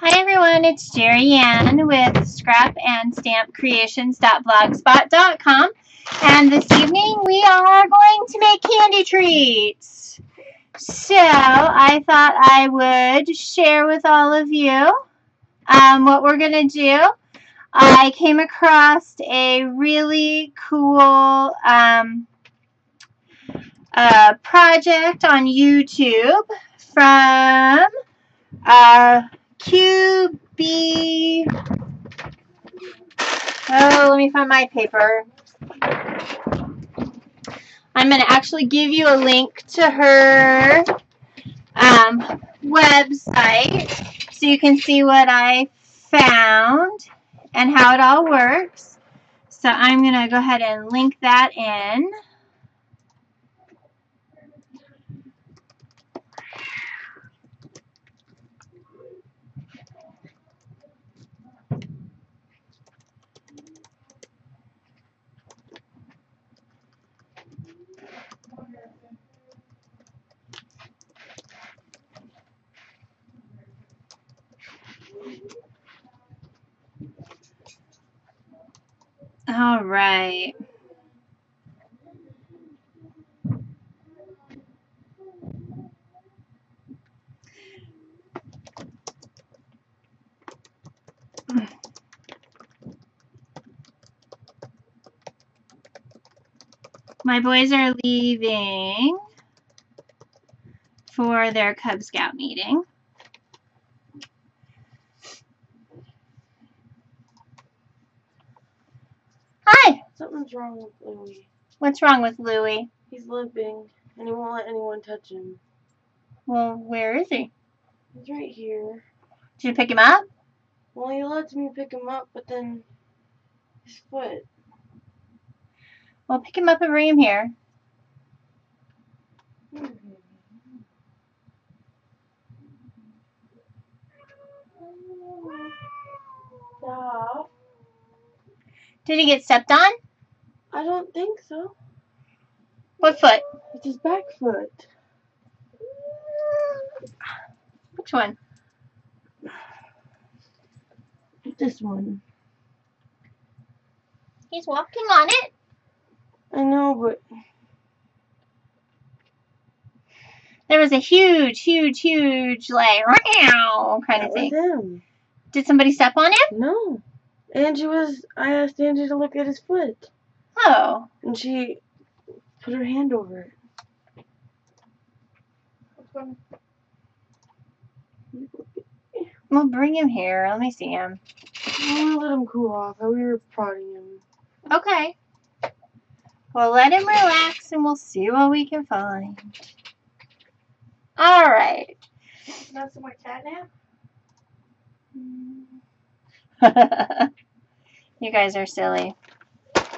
Hi everyone, it's Gerriann with scrapandstampcreations.blogspot.com, and this evening we are going to make candy treats. So I thought I would share with all of you what we're going to do. I came across a really cool project on YouTube from QB. Oh, let me find my paper. I'm going to actually give you a link to her website so you can see what I found and how it all works. So I'm going to go ahead and link that in. All right. My boys are leaving for their Cub Scout meeting. Hi. Something's wrong with Louie. What's wrong with Louie? He's limping, and he won't let anyone touch him. Well, where is he? He's right here. Did you pick him up? Well, he lets me pick him up, but then his foot. Well, pick him up and bring him here. Stop. Did he get stepped on? I don't think so. What foot? It's his back foot. Which one? This one. He's walking on it. I know, but There was a huge, like, kind of that was thing. him. Did somebody step on him? No. I asked Angie to look at his foot. Oh. And she put her hand over it. Well, bring him here. Let me see him. We'll let him cool off. We were prodding him. Okay. Well, let him relax and we'll see what we can find. All right. Not some more catnap? You guys are silly.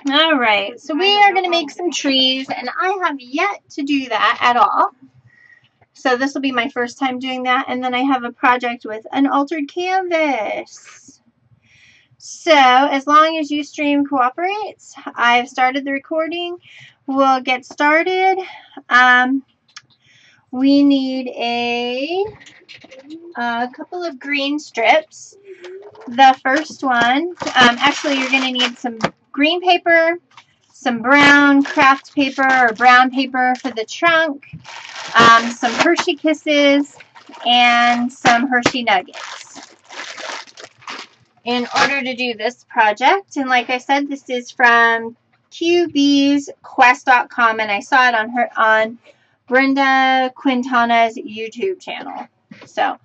All right. So we are going to make some trees, and I have yet to do that at all. So this will be my first time doing that. And then I have a project with an altered canvas. So as long as Ustream cooperates, I've started the recording. We'll get started. We need a couple of green strips. The first one, actually you're going to need some green paper, some brown craft paper or brown paper for the trunk, some Hershey Kisses, and some Hershey Nuggets. In order to do this project, and like I said, this is from QBsQuest.com, and I saw it on Brenda Quintana's YouTube channel. So,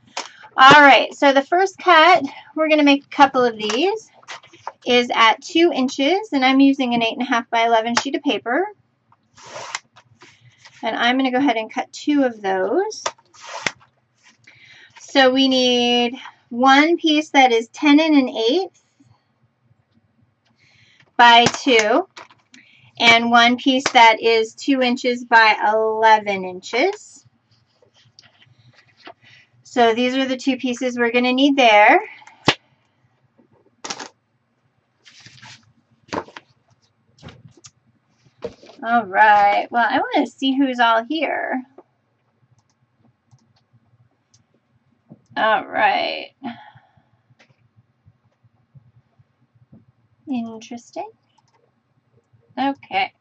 alright, so the first cut, we're going to make a couple of these, is at 2 inches, and I'm using an 8.5 by 11 sheet of paper. And I'm going to go ahead and cut 2 of those. So we need one piece that is 10 1/8 by 2, and one piece that is 2 inches by 11 inches. So these are the 2 pieces we're going to need there. All right, well, I want to see who's all here. All right. Interesting. Okay.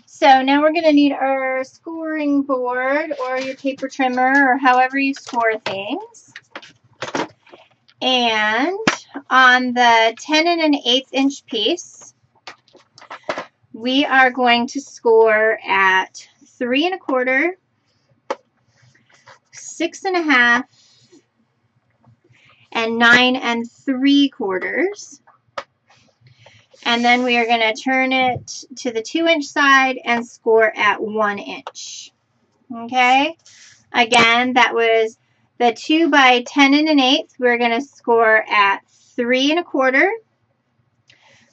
So now we're going to need our scoring board or your paper trimmer or however you score things. And on the 10 1/8 inch piece, we are going to score at 3 1/4, 6 1/2, and 9 3/4. And then we are going to turn it to the 2 inch side and score at 1 inch. Okay? Again, that was the 2 by 10 1/8. We're going to score at 3 1/4,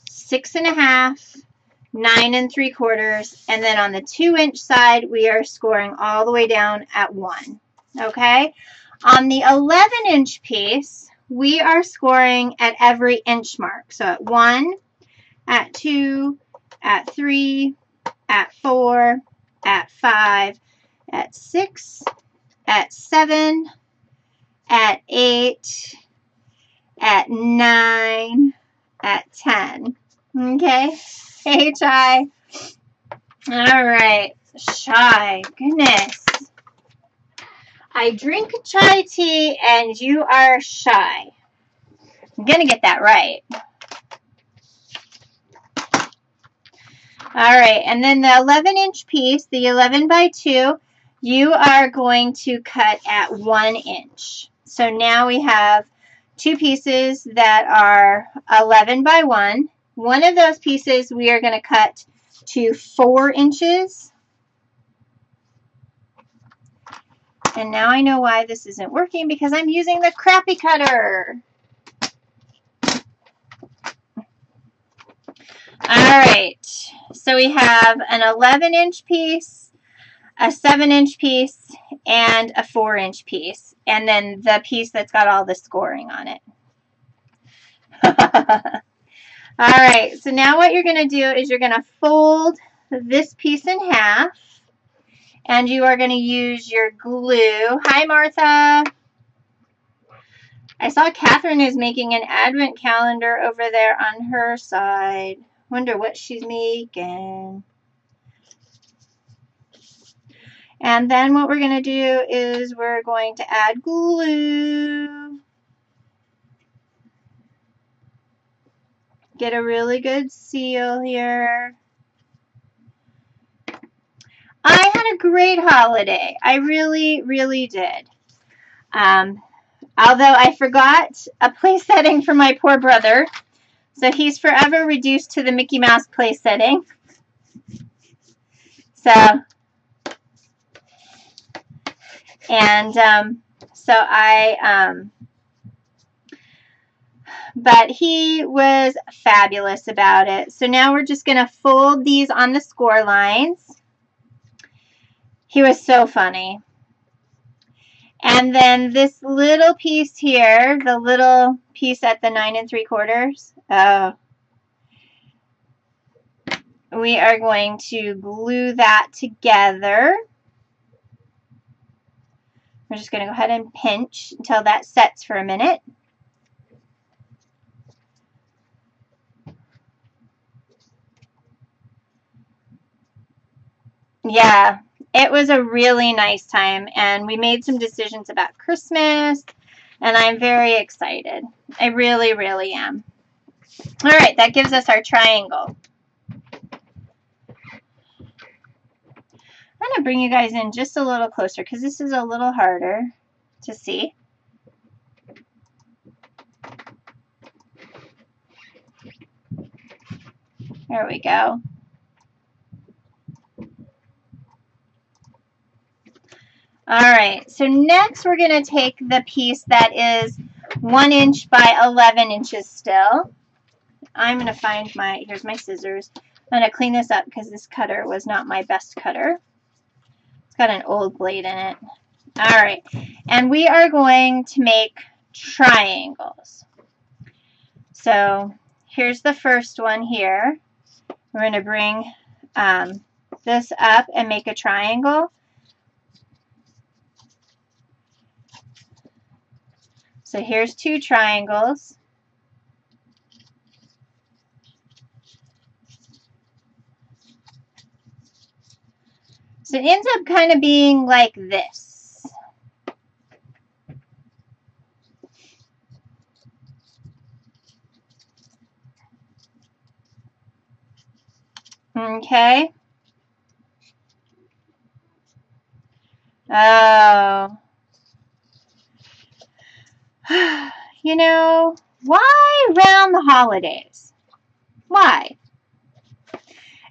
6 1/2, 9 3/4, and then on the 2 inch side, we are scoring all the way down at 1. Okay? On the 11 inch piece, we are scoring at every inch mark. So at 1, at 2, at 3, at 4, at 5, at 6, at 7, at 8, at 9, at 10. Okay? Hey, Chai. All right. Shy. Goodness. I drink chai tea and you are shy. I'm going to get that right. All right. And then the 11 inch piece, the 11 by 2, you are going to cut at 1 inch. So now we have 2 pieces that are 11 by 1. One of those pieces we are going to cut to 4 inches. And now I know why this isn't working, because I'm using the crappy cutter. All right. So we have an 11 inch piece, a 7 inch piece, and a 4 inch piece. And then the piece that's got all the scoring on it. All right, so now what you're going to do is you're going to fold this piece in half, and you are going to use your glue. Hi, Martha. I saw Catherine is making an advent calendar over there on her side. Wonder what she's making. And then what we're going to do is we're going to add glue. Get a really good seal here. I had a great holiday. I really, really did. Although I forgot a place setting for my poor brother. So he's forever reduced to the Mickey Mouse place setting. But he was fabulous about it. So now we're just going to fold these on the score lines. He was so funny. And then this little piece here, the little piece at the 9 3/4, we are going to glue that together. We're just going to go ahead and pinch until that sets for a minute. Yeah, it was a really nice time, and we made some decisions about Christmas, and I'm very excited. I really, really am. All right, that gives us our triangle. I'm going to bring you guys in just a little closer because this is a little harder to see. There we go. All right, so next we're going to take the piece that is 1 inch by 11 inches still. I'm going to find here's my scissors. I'm going to clean this up because this cutter was not my best cutter. It's got an old blade in it. All right, and we are going to make triangles. So here's the first one here. We're going to bring this up and make a triangle. So here's 2 triangles. So it ends up kind of being like this. Okay. Oh. You know, why around the holidays? Why?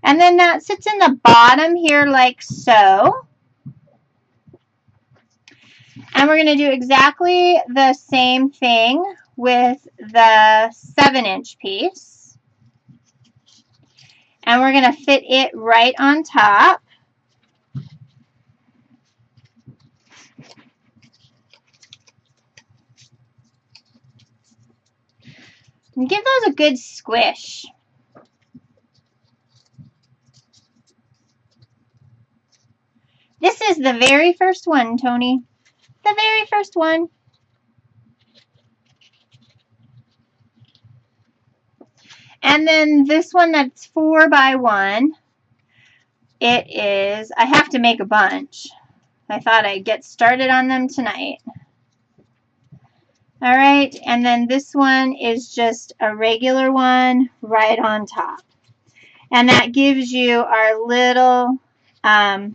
And then that sits in the bottom here like so. And we're going to do exactly the same thing with the 7-inch piece. And we're going to fit it right on top. And give those a good squish. This is the very first one, Tony. The very first one. And then this one that's 4x1. It is, I have to make a bunch. I thought I'd get started on them tonight. All right, and then this one is just a regular one right on top. And that gives you our little, our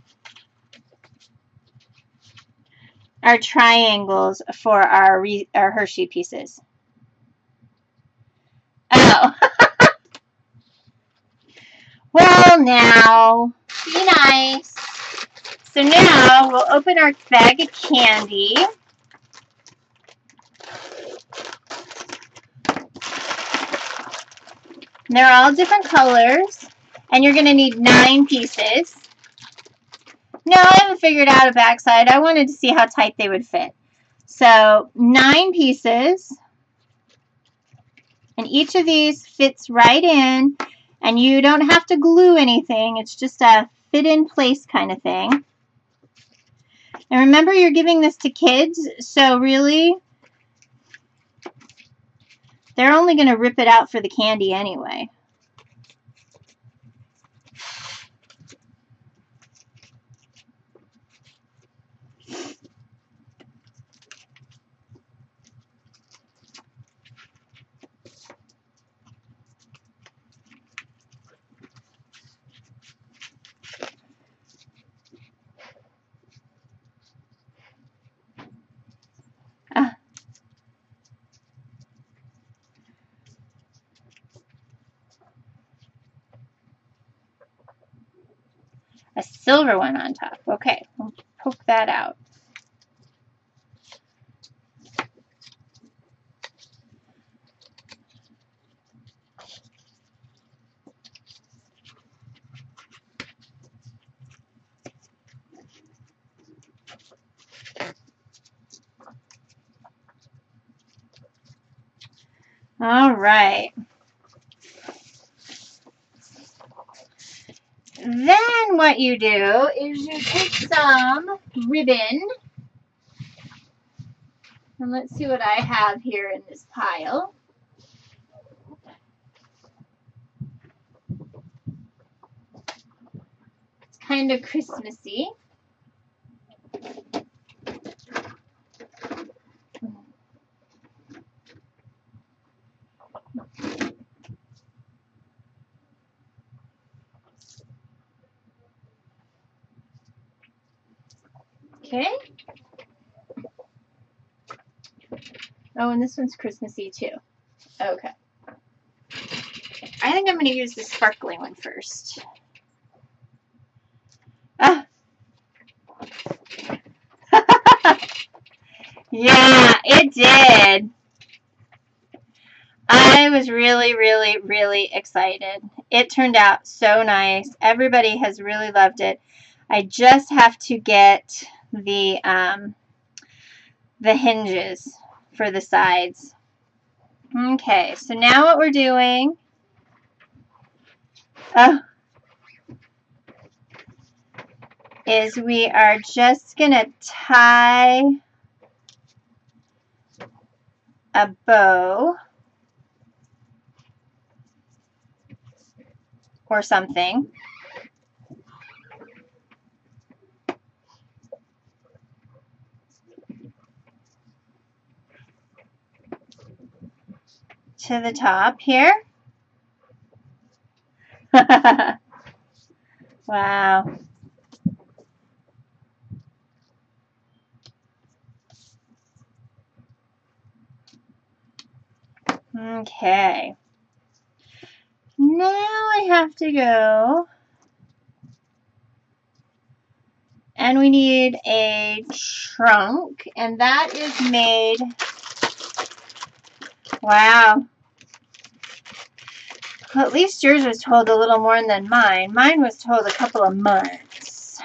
triangles for our Hershey pieces. Oh. Well, now, be nice. So now we'll open our bag of candy. And they're all different colors. And you're going to need 9 pieces. No, I haven't figured out a backside. I wanted to see how tight they would fit. So 9 pieces. And each of these fits right in. And you don't have to glue anything. It's just a fit in place kind of thing. And remember, you're giving this to kids. So really, they're only going to rip it out for the candy anyway. A silver one on top. Okay, we'll poke that out. All right. Then what you do is you take some ribbon. And let's see what I have here in this pile. It's kind of Christmassy. Okay. Oh, and this one's Christmassy too. Okay. I think I'm going to use the sparkly one first. Ah. Yeah, it did. I was really, really, really excited. It turned out so nice. Everybody has really loved it. I just have to get the hinges for the sides. Okay, so now what we're doing is we are just going to tie a bow or something. to the top here. Wow. Okay. Now I have to go, and we need a trunk, and that is made, wow. Well, at least yours was told a little more than mine. Mine was told a couple of months.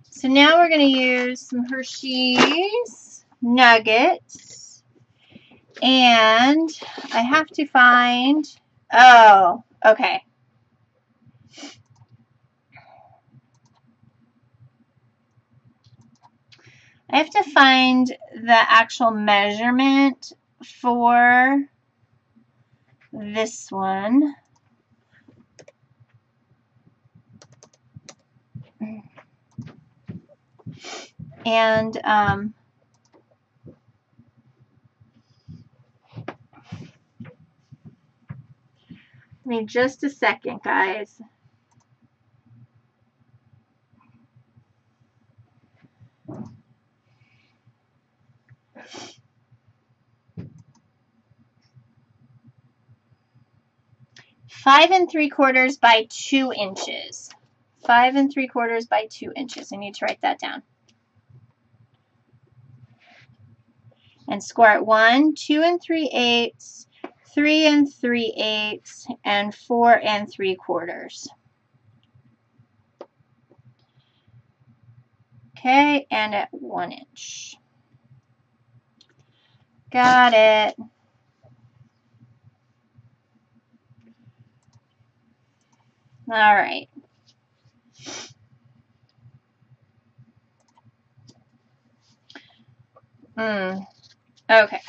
So now we're going to use some Hershey's nuggets. And I have to find, oh, okay. I have to find the actual measurement for this one. And give me just a second, guys. Five and 3/4 by 2 inches. 5 3/4 by 2 inches. I need to write that down. And score it 1, 2 3/8, 3 3/8, and 4 3/4. Okay, and at 1 inch. Got it. All right. Okay.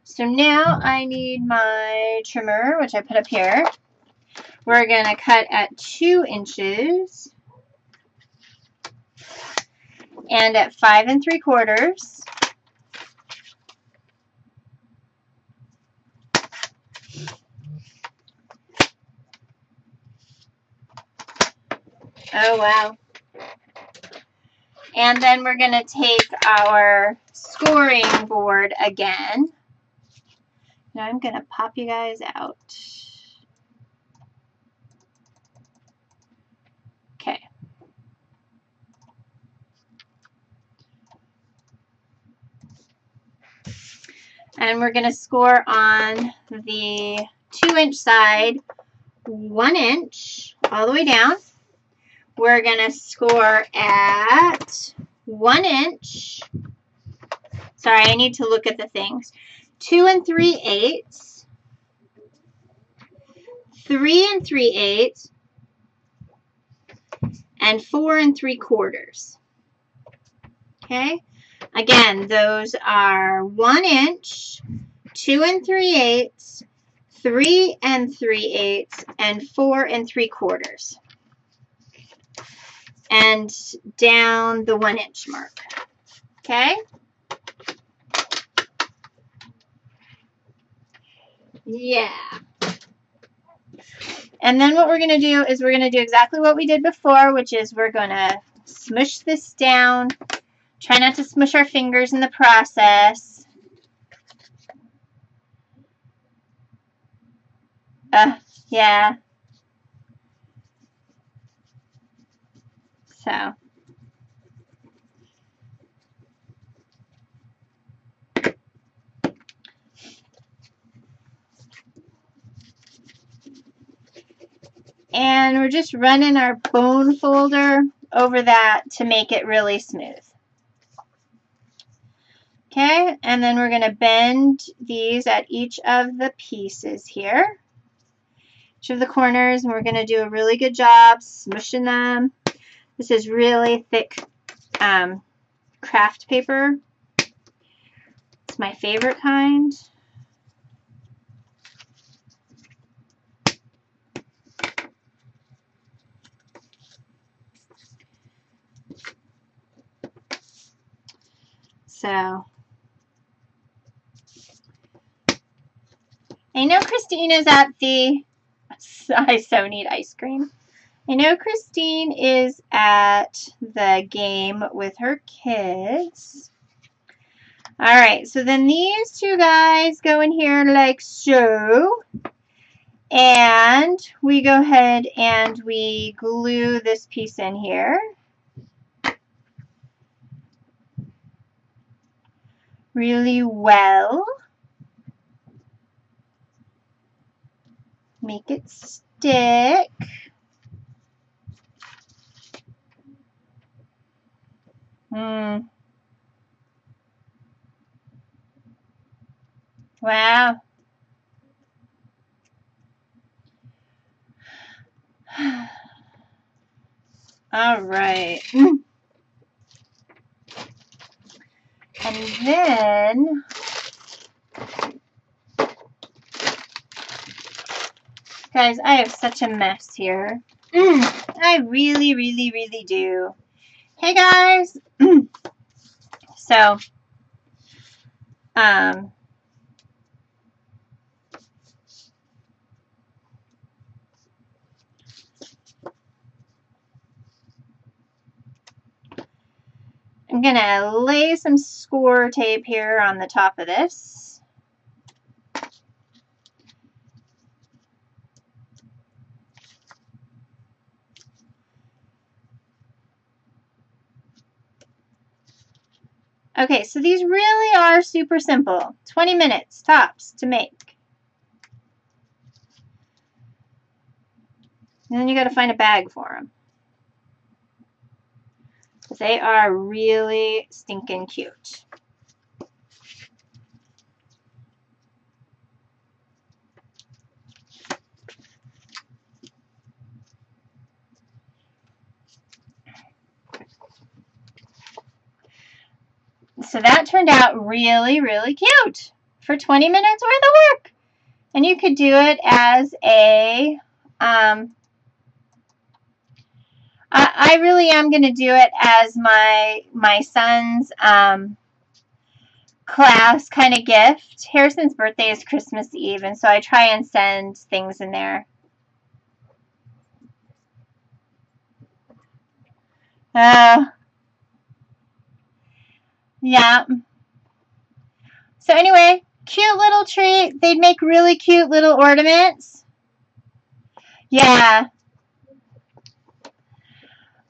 So now I need my trimmer, which I put up here. We're going to cut at 2 inches and at 5 3/4. Oh, wow. And then we're going to take our scoring board again. Now I'm going to pop you guys out. Okay. And we're going to score on the 2-inch side 1 inch all the way down. We're going to score at 1 inch. Sorry, I need to look at the things. 2 3/8, 3 3/8, and 4 3/4. Okay. Again, those are 1 inch, 2 3/8, 3 3/8, and 4 3/4. And down the 1 inch mark. Okay? Yeah. And then what we're going to do is we're going to do exactly what we did before, which is we're going to smush this down. Try not to smush our fingers in the process. Yeah. So. And we're just running our bone folder over that to make it really smooth. Okay, and then we're going to bend these at each of the pieces here, each of the corners, and we're going to do a really good job smushing them. This is really thick craft paper. It's my favorite kind. So I know Christine is at the, I so need ice cream. I know Christine is at the game with her kids. All right, so then these two guys go in here like so. And we go ahead and we glue this piece in here. Really well. Make it stick. Wow. All right. And then guys, I have such a mess here. I really, really, really do. Hey guys. So, I'm gonna lay some score tape here on the top of this. Okay, so these really are super simple. 20 minutes tops to make. And then you got to find a bag for them. They are really stinking cute. So that turned out really, really cute for 20 minutes worth of work. And you could do it as a, I really am going to do it as my son's class kind of gift. Harrison's birthday is Christmas Eve, and so I try and send things in there. Yeah. So anyway, cute little tree. They'd make really cute little ornaments. Yeah.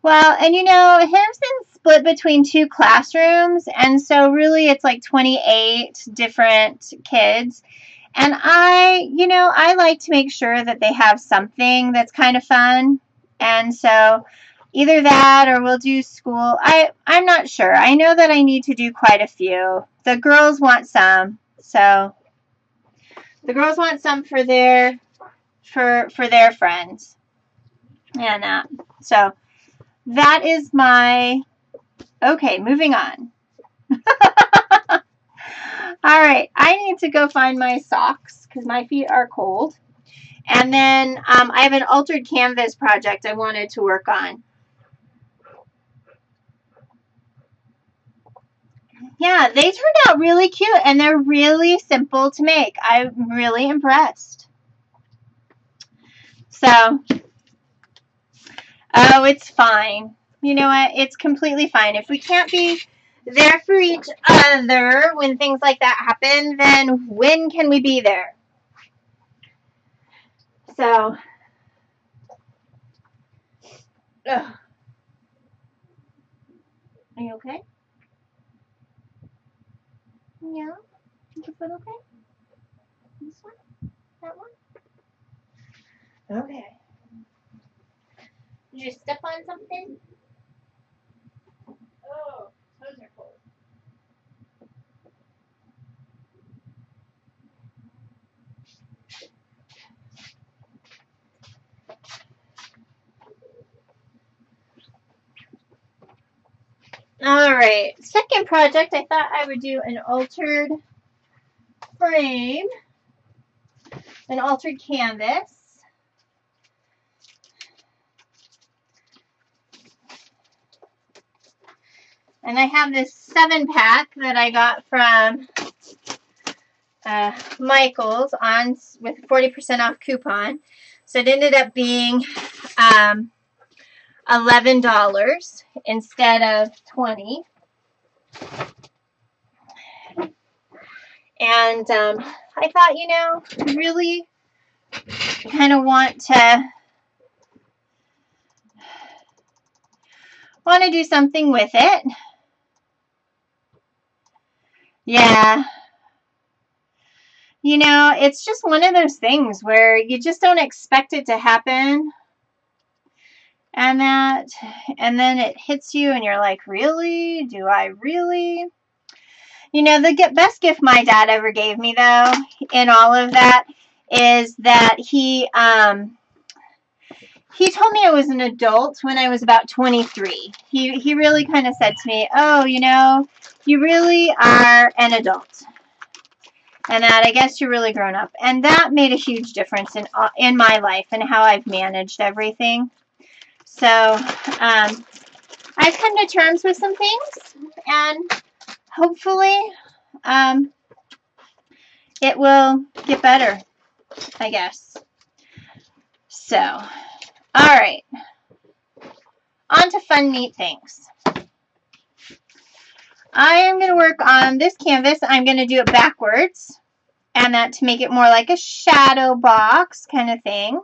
Well, and you know, Harrison's split between 2 classrooms, and so really it's like 28 different kids. And I like to make sure that they have something that's kind of fun. And so either that or we'll do school. I'm not sure. I know that I need to do quite a few. The girls want some. So the girls want some for their friends. And so that is my, okay, moving on. All right, I need to go find my socks because my feet are cold. And then I have an altered canvas project I wanted to work on. Yeah, they turned out really cute and they're really simple to make. I'm really impressed. So, oh, it's fine. You know what? It's completely fine. If we can't be there for each other when things like that happen, then when can we be there? So, ugh. Are you okay? Yeah? Is your foot okay? This one? That one? Okay. Did you step on something? Oh, toes are cold. All right, second project, I thought I would do an altered frame, an altered canvas. And I have this 7-pack that I got from Michael's on with a 40% off coupon. So it ended up being $11 instead of $20. And I thought, you know, really kind of want to do something with it. Yeah. You know, it's just one of those things where you just don't expect it to happen. And then it hits you and you're like, really? Do I really? You know, the best gift my dad ever gave me, though, in all of that, is that he told me I was an adult when I was about 23. He really kind of said to me, oh, you know, you really are an adult. And that I guess you're really grown up. And that made a huge difference in my life and how I've managed everything. So I've come to terms with some things, and hopefully it will get better, I guess. So, all right. On to fun, neat things. I am going to work on this canvas. I'm going to do it backwards, and that to make it more like a shadow box kind of thing.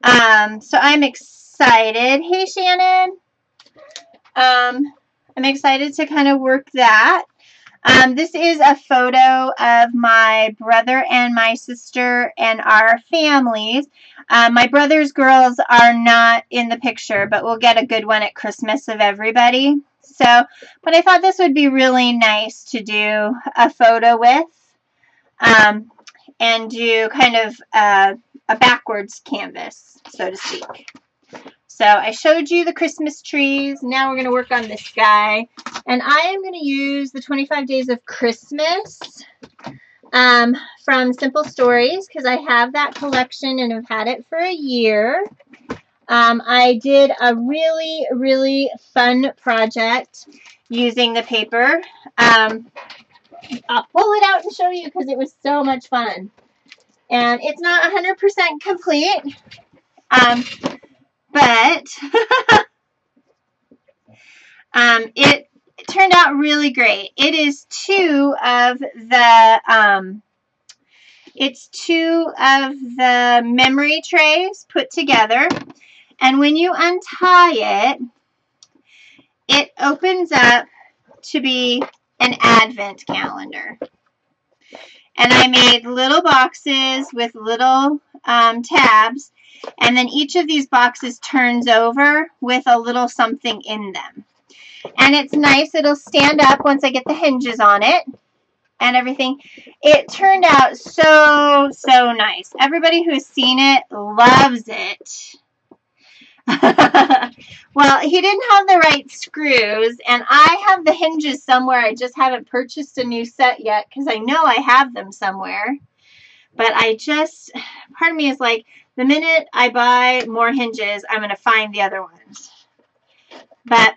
So I'm excited. Hey, Shannon. I'm excited to kind of work that. This is a photo of my brother and my sister and our families. My brother's girls are not in the picture, but we'll get a good one at Christmas of everybody. So, but I thought this would be really nice to do a photo with, and do kind of a backwards canvas, so to speak. So I showed you the Christmas trees. Now we're going to work on this guy. And I am going to use the 25 Days of Christmas from Simple Stories, because I have that collection and have had it for a year. I did a really, really fun project using the paper. I'll pull it out and show you because it was so much fun. And it's not 100% complete. But it turned out really great. It is two of the memory trays put together, and when you untie it, it opens up to be an advent calendar. And I made little boxes with little tabs. And then each of these boxes turns over with a little something in them. And it's nice. It'll stand up once I get the hinges on it and everything. It turned out so, so nice. Everybody who's seen it loves it. Well, he didn't have the right screws, and I have the hinges somewhere. I just haven't purchased a new set yet because I know I have them somewhere. But part of me is like, the minute I buy more hinges, I'm going to find the other ones. But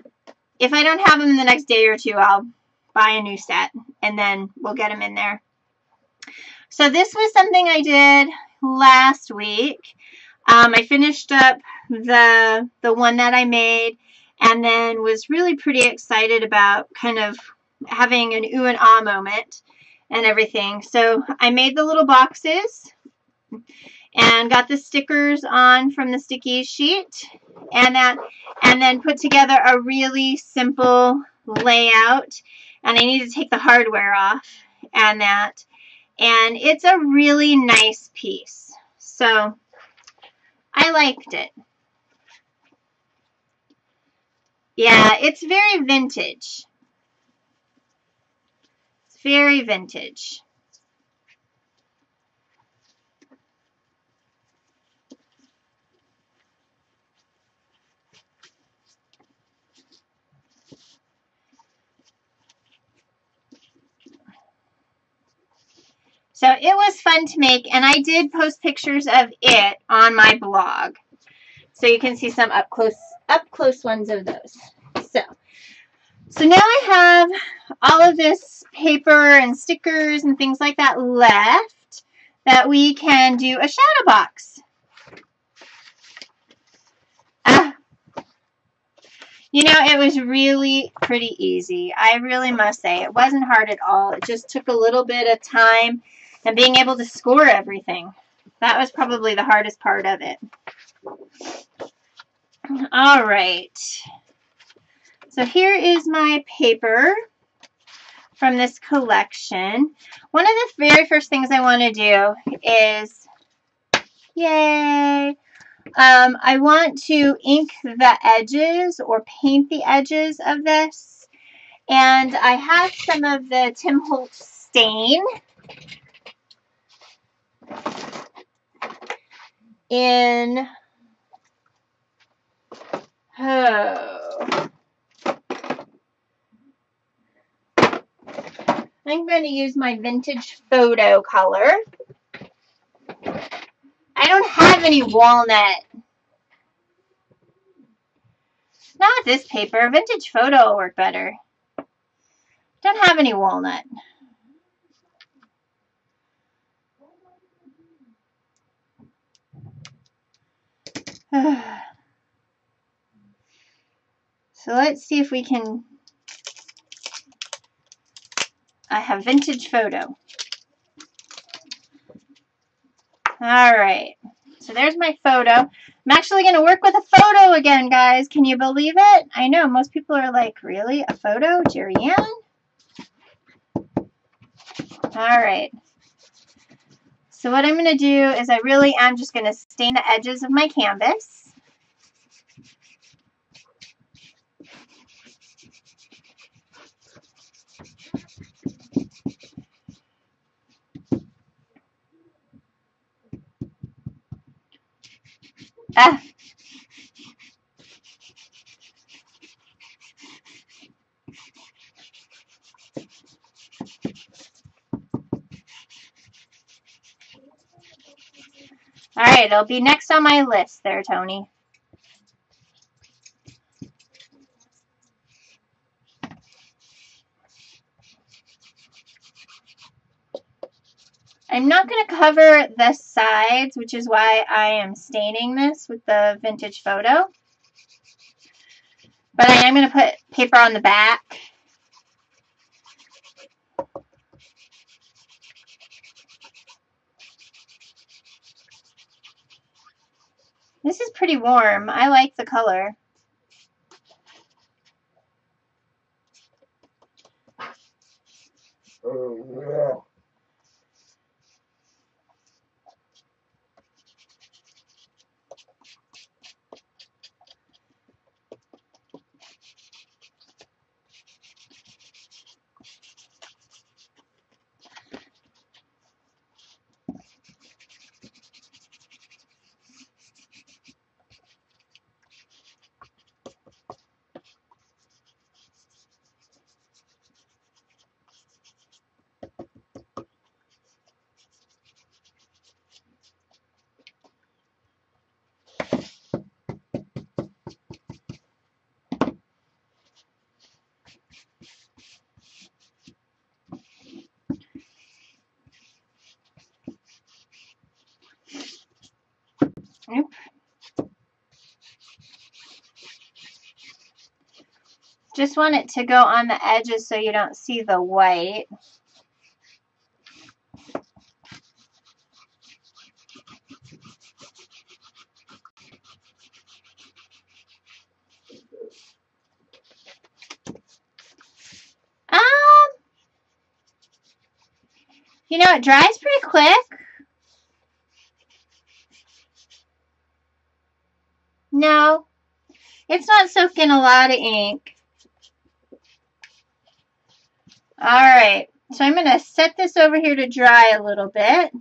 if I don't have them in the next day or two, I'll buy a new set, and then we'll get them in there. So this was something I did last week. I finished up the one that I made, and then was really pretty excited about kind of having an ooh and ah moment and everything. So I made the little boxes and got the stickers on from the sticky sheet, and then put together a really simple layout. And I need to take the hardware off and it's a really nice piece. So I liked it. Yeah, it's very vintage. It's very vintage. So it was fun to make, and I did post pictures of it on my blog. So you can see some up close ones of those. So now I have all of this paper and stickers and things like that left that we can do a shadow box. You know, it was really pretty easy. I really must say, it wasn't hard at all. It just took a little bit of time and being able to score everything. That was probably the hardest part of it. All right. So here is my paper from this collection. One of the very first things I want to do is, yay, I want to ink the edges or paint the edges of this. And I have some of the Tim Holtz stain in, I'm going to use my vintage photo color. I don't have any walnut. Not this paper. Vintage photo will work better. Don't have any walnut. So let's see if we can. I have vintage photo. All right. So there's my photo. I'm actually going to work with a photo again, guys. Can you believe it? I know most people are like, really? A photo? Gerriann? All right. So what I'm going to do is I really am just going to stain the edges of my canvas. Ah. All right, it'll be next on my list there, Tony. I'm not going to cover the sides, which is why I am staining this with the vintage photo. But I am going to put paper on the back. This is pretty warm. I like the color. Oop. Just want it to go on the edges so you don't see the white. You know, it dries pretty quick. No, it's not soaking a lot of ink. All right, so I'm going to set this over here to dry a little bit.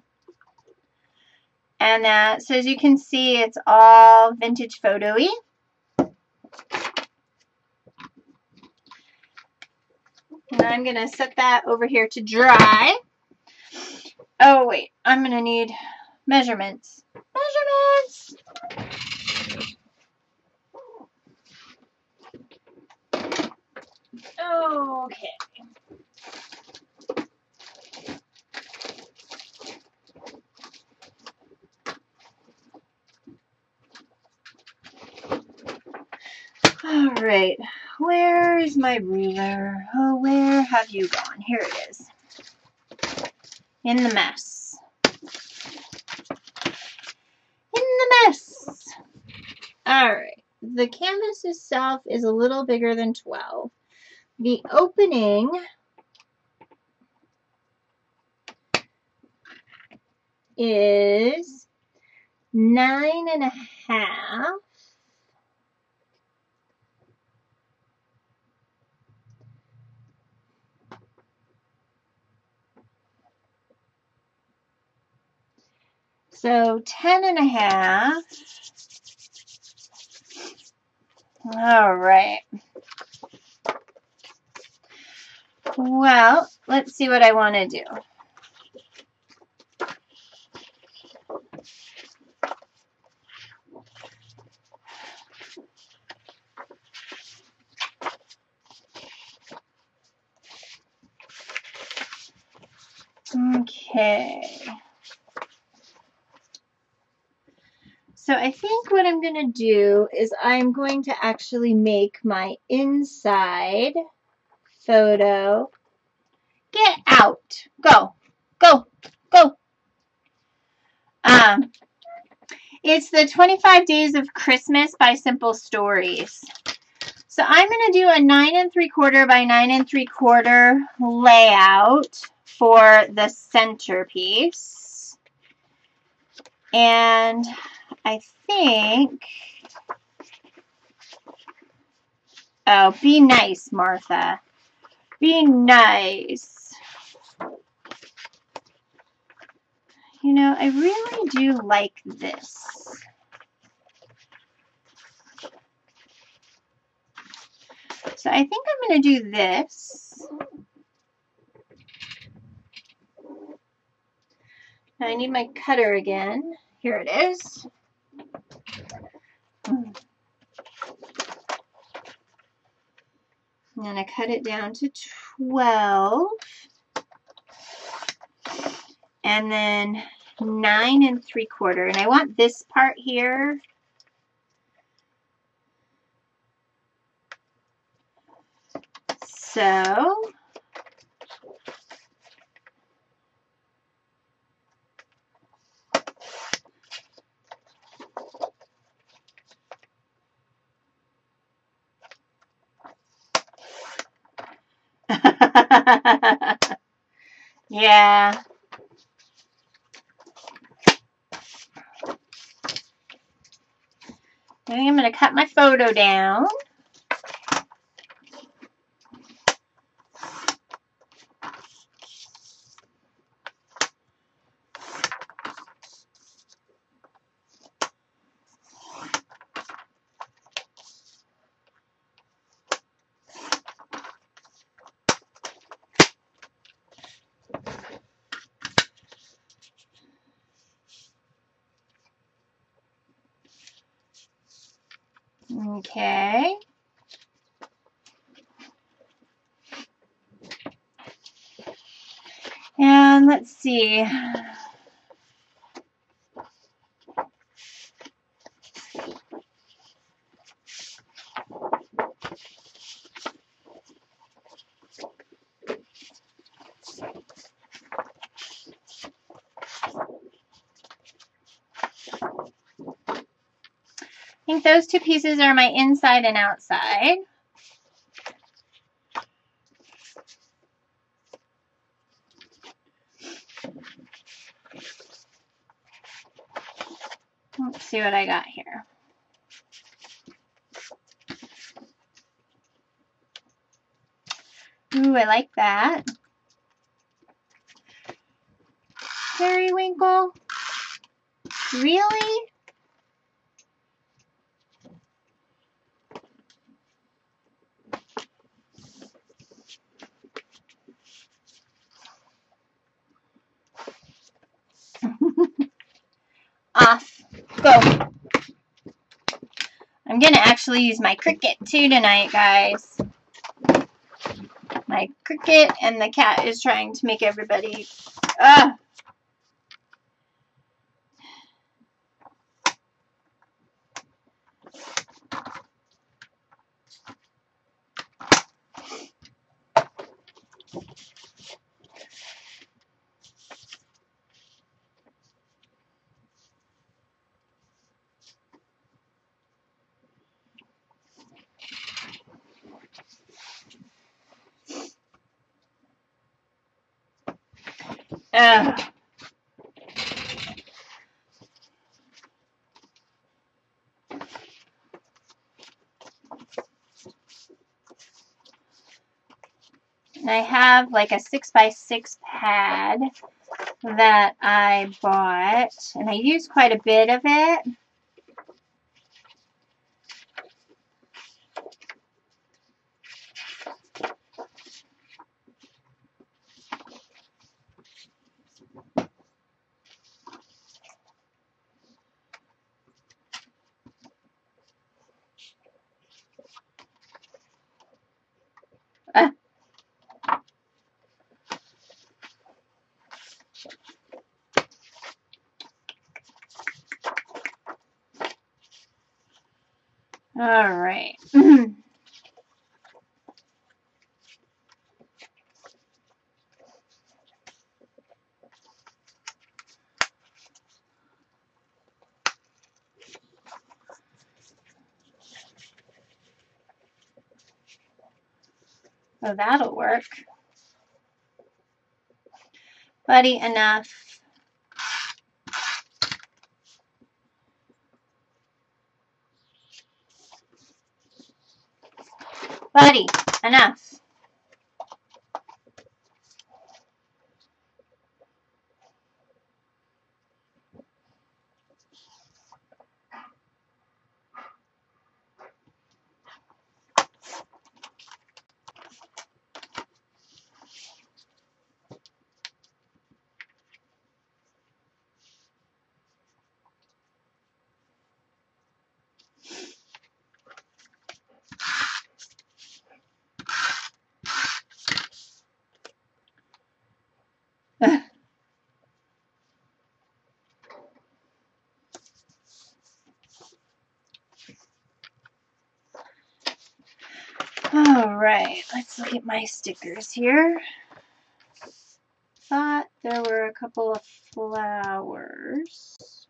And so as you can see, it's all vintage photo-y. And I'm going to set that over here to dry. Oh, wait, I'm going to need measurements. Measurements! Okay. Right. Where is my ruler? Oh, where have you gone? Here it is. In the mess. In the mess. Alright. The canvas itself is a little bigger than 12. The opening is 9.5. So 10.5. All right. Well, let's see what I want to do. Okay. So I think what I'm going to do is I'm going to actually make my inside photo. Get out. Go. Go. Go. It's the 25 Days of Christmas by Simple Stories. So I'm going to do a 9 3/4 by 9 3/4 layout for the centerpiece. And I think, oh, be nice, Martha. Be nice. You know, I really do like this. So I think I'm going to do this. Now I need my cutter again. Here it is. I'm going to cut it down to 12. And then 9 3/4. And I want this part here. So yeah. I think I'm going to cut my photo down. Okay. And let's see. I think those two pieces are my inside and outside. Let's see what I got here. Ooh, I like that. Periwinkle? Really? Off. Go. I'm going to actually use my Cricut too tonight, guys. My Cricut, and the cat is trying to make everybody... Ugh. And I have like a 6x6 pad that I bought, and I used quite a bit of it. All right. So that'll work. Buddy, enough. Buddy, enough. All right, let's look at my stickers here. Thought there were a couple of flowers.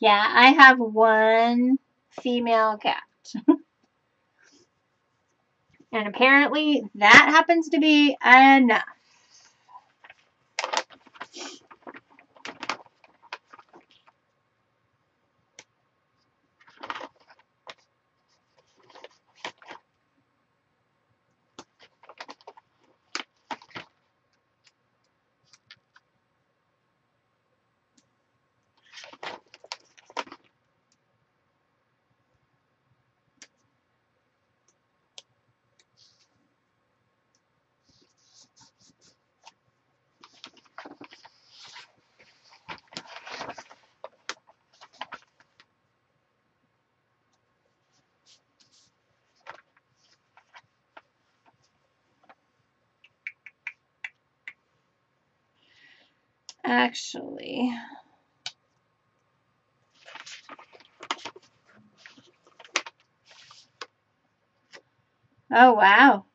Yeah, I have one female cat. And apparently that happens to be enough. Actually, oh wow.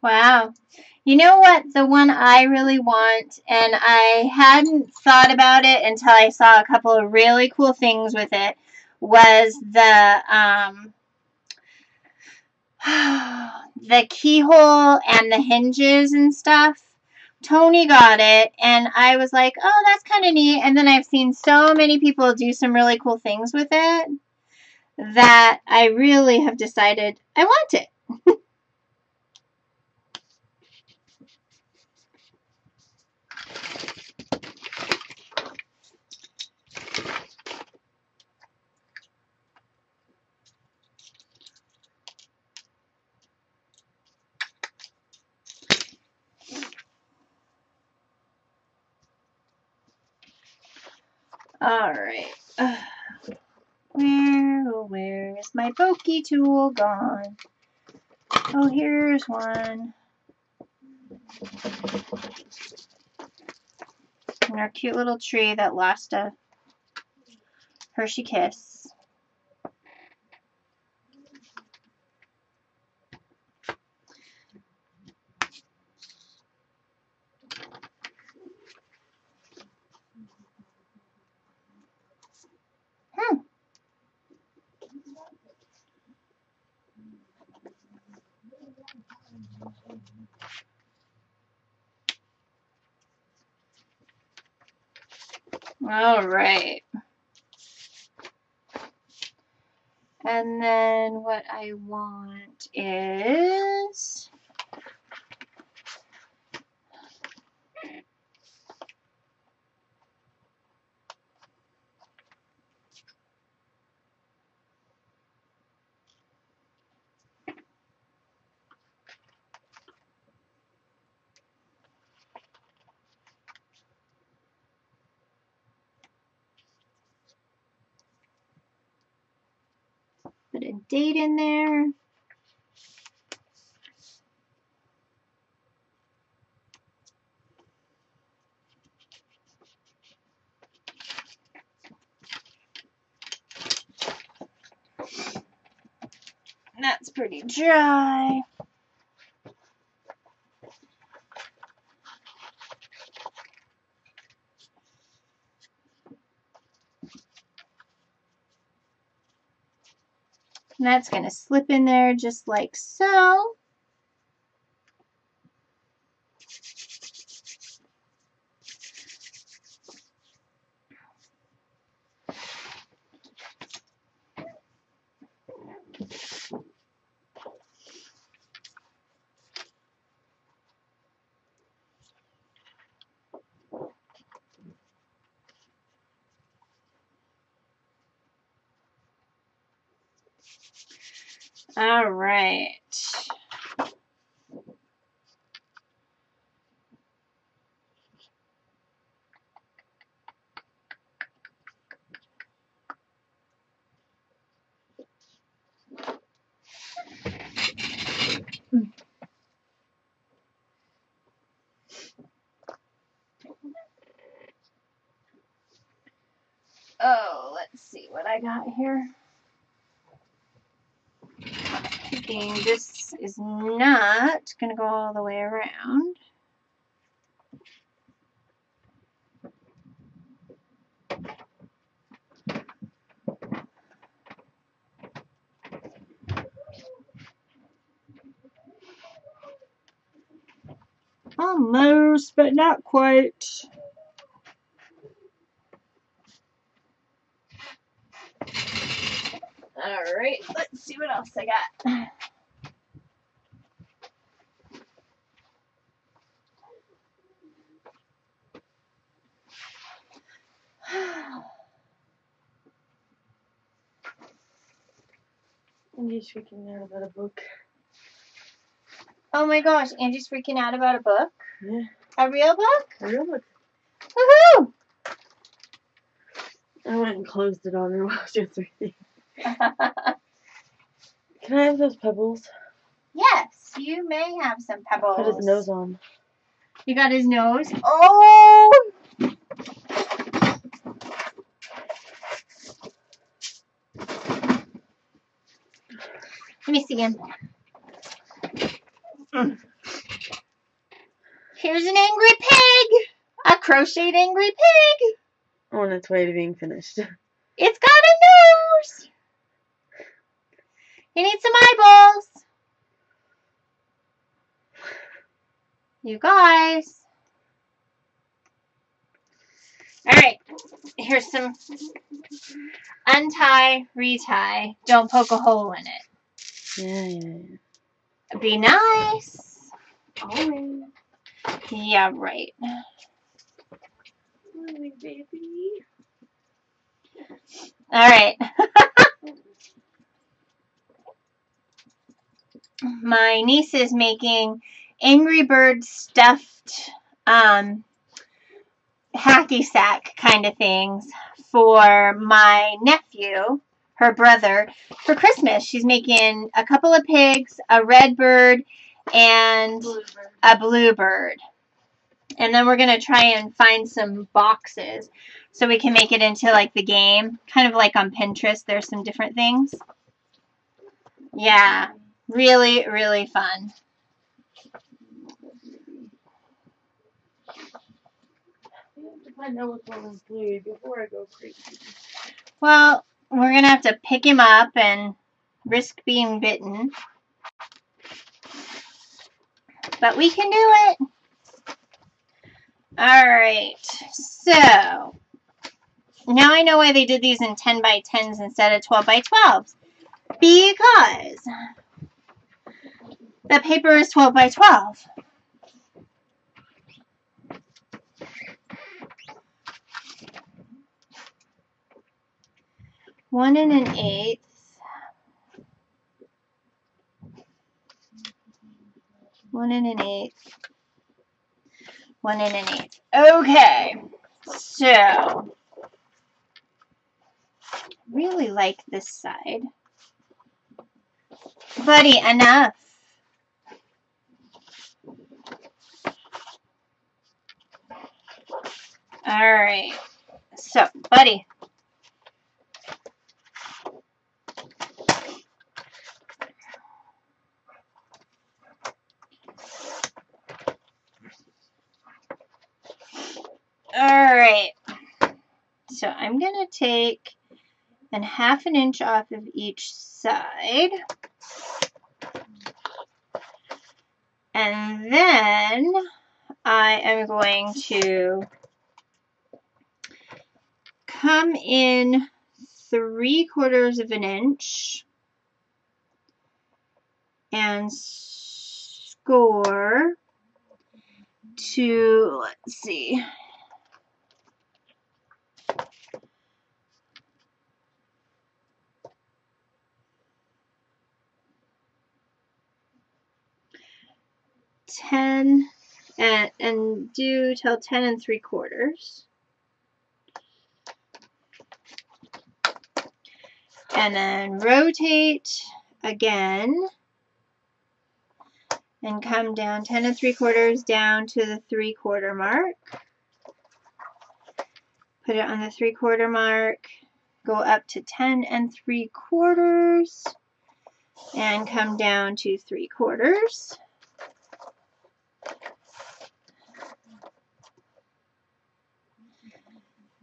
Wow. You know what? The one I really want, and I hadn't thought about it until I saw a couple of really cool things with it, was the keyhole and the hinges and stuff. Tony got it, and I was like, oh, that's kind of neat. And then I've seen so many people do some really cool things with it that I really have decided I want it. All right. Where is my pokey tool gone? Oh, here's one. And our cute little tree that lost a Hershey Kiss. All right. And then what I want is put a date in there. That's pretty dry. And that's going to slip in there just like so. All right. Oh, let's see what I got here. Thinking this is not going to go all the way around. Almost, but not quite. All right, let's see what else I got. Andy's freaking out about a book. Oh my gosh, Angie's freaking out about a book? Yeah. A real book? A real book. Woohoo! I went and closed it on her while she was reading. Can I have those pebbles? Yes, you may have some pebbles. Put his nose on. You got his nose? Oh! Let me see him. crocheted angry pig. On its way to being finished. It's got a nose. It needs some eyeballs. You guys. Alright. Here's some untie, retie. Don't poke a hole in it. Yeah. Be nice. Oh. Yeah, right. Baby. Alright. My niece is making Angry Bird stuffed hacky sack kind of things for my nephew, her brother, for Christmas. She's making a couple of pigs, a red bird, and a bluebird. And then we're going to try and find some boxes so we can make it into like the game. Kind of like on Pinterest, there's some different things. Yeah, really, really fun. I know what's wrong with Bluey before I go crazy. Well, we're going to have to pick him up and risk being bitten. But we can do it. Alright, so now I know why they did these in 10 by 10s instead of 12 by 12s. Because the paper is 12 by 12. One and an eighth. One and an eighth. One and an eighth. Okay, so really like this side. Buddy, enough. Alright, so, buddy. Alright, so I'm going to take and 1/2 inch off of each side. And then I am going to come in 3/4 of an inch and score to, let's see, ten and do till 10 3/4. And then rotate again and come down 10 3/4 down to the 3/4 mark. Put it on the 3/4 mark, go up to 10 3/4 and come down to 3/4.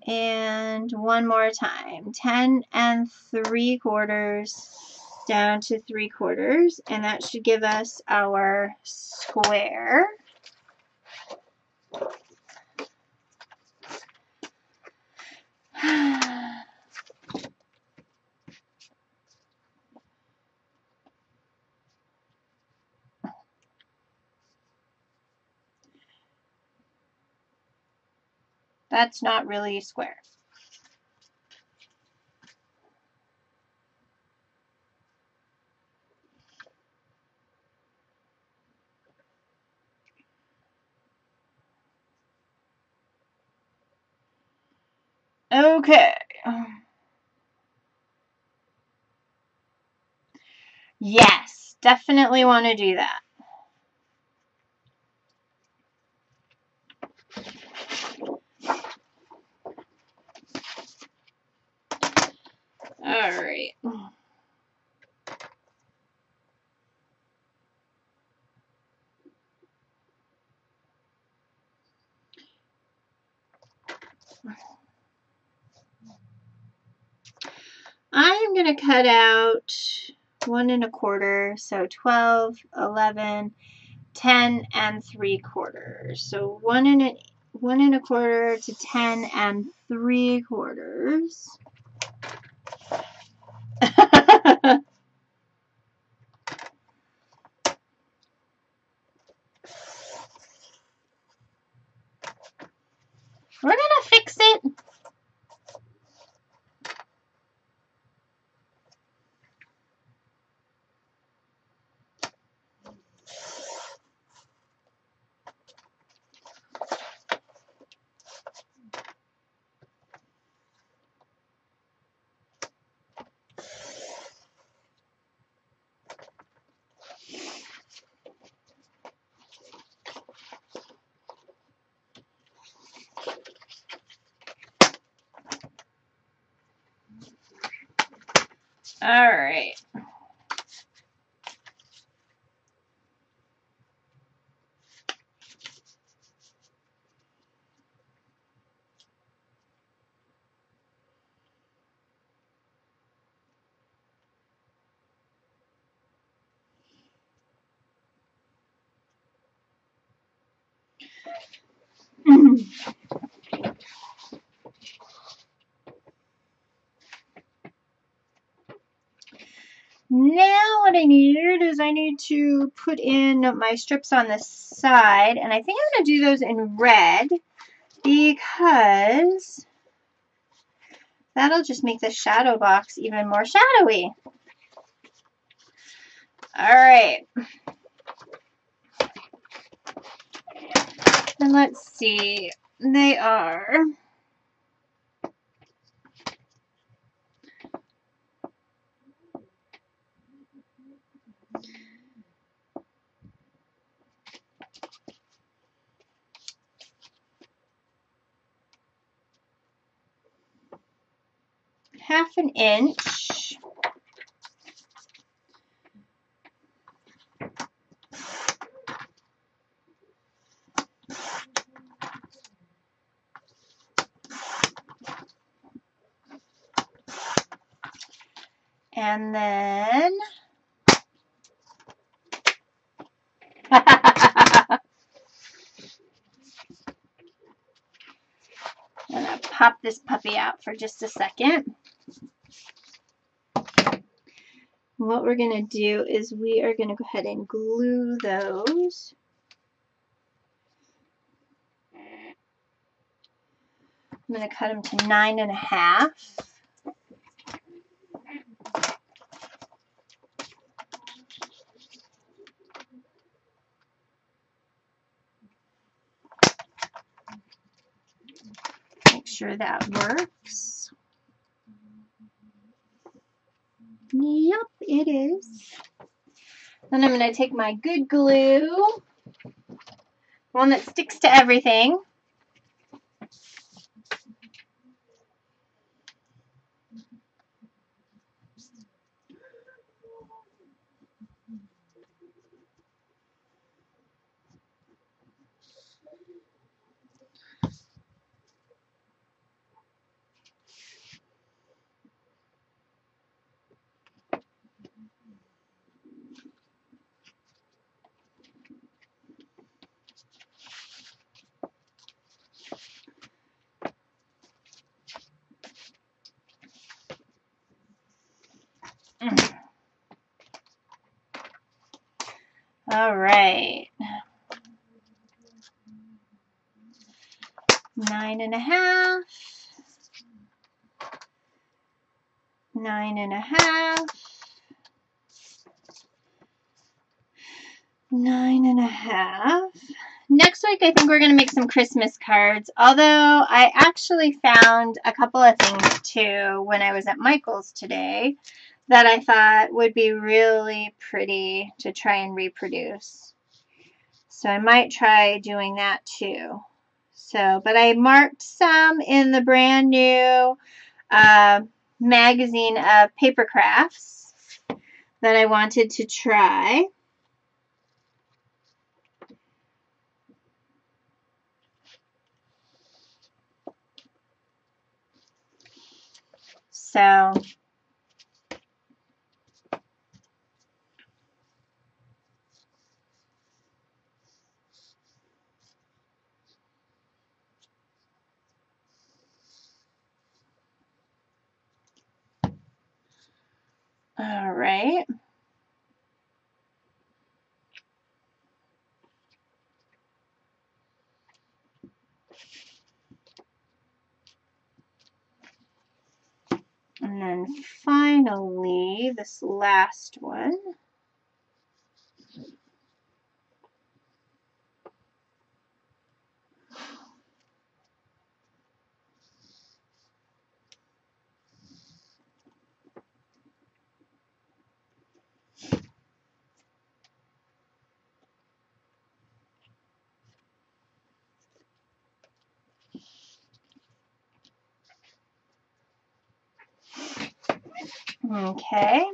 And one more time, 10 3/4 down to 3/4, and that should give us our square. That's not really a square. Okay. Yes, definitely want to do that. All right. I'm going to cut out 1 1/4, so 12, 11, 10 3/4. So 1 1/4 to 10 3/4. We're gonna fix it. All right. Now what I need is I need to put in my strips on the side, and I think I'm going to do those in red because that'll just make the shadow box even more shadowy. All right. And let's see. They are ½ inch. And then I'm gonna pop this puppy out for just a second. What we're gonna do is we are gonna go ahead and glue those. I'm gonna cut them to 9 1/2. Make sure that works. Yep, it is. Then I'm going to take my good glue, one that sticks to everything. All right. 9 1/2. 9 1/2. 9 1/2. Next week, I think we're going to make some Christmas cards, although I actually found a couple of things, too, when I was at Michael's today that I thought would be really pretty to try and reproduce. So I might try doing that, too. So, but I marked some in the brand new magazine of paper crafts that I wanted to try. So All right. And then finally, this last one. Okay.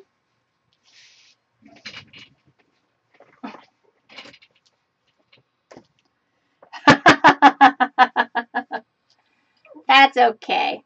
That's okay.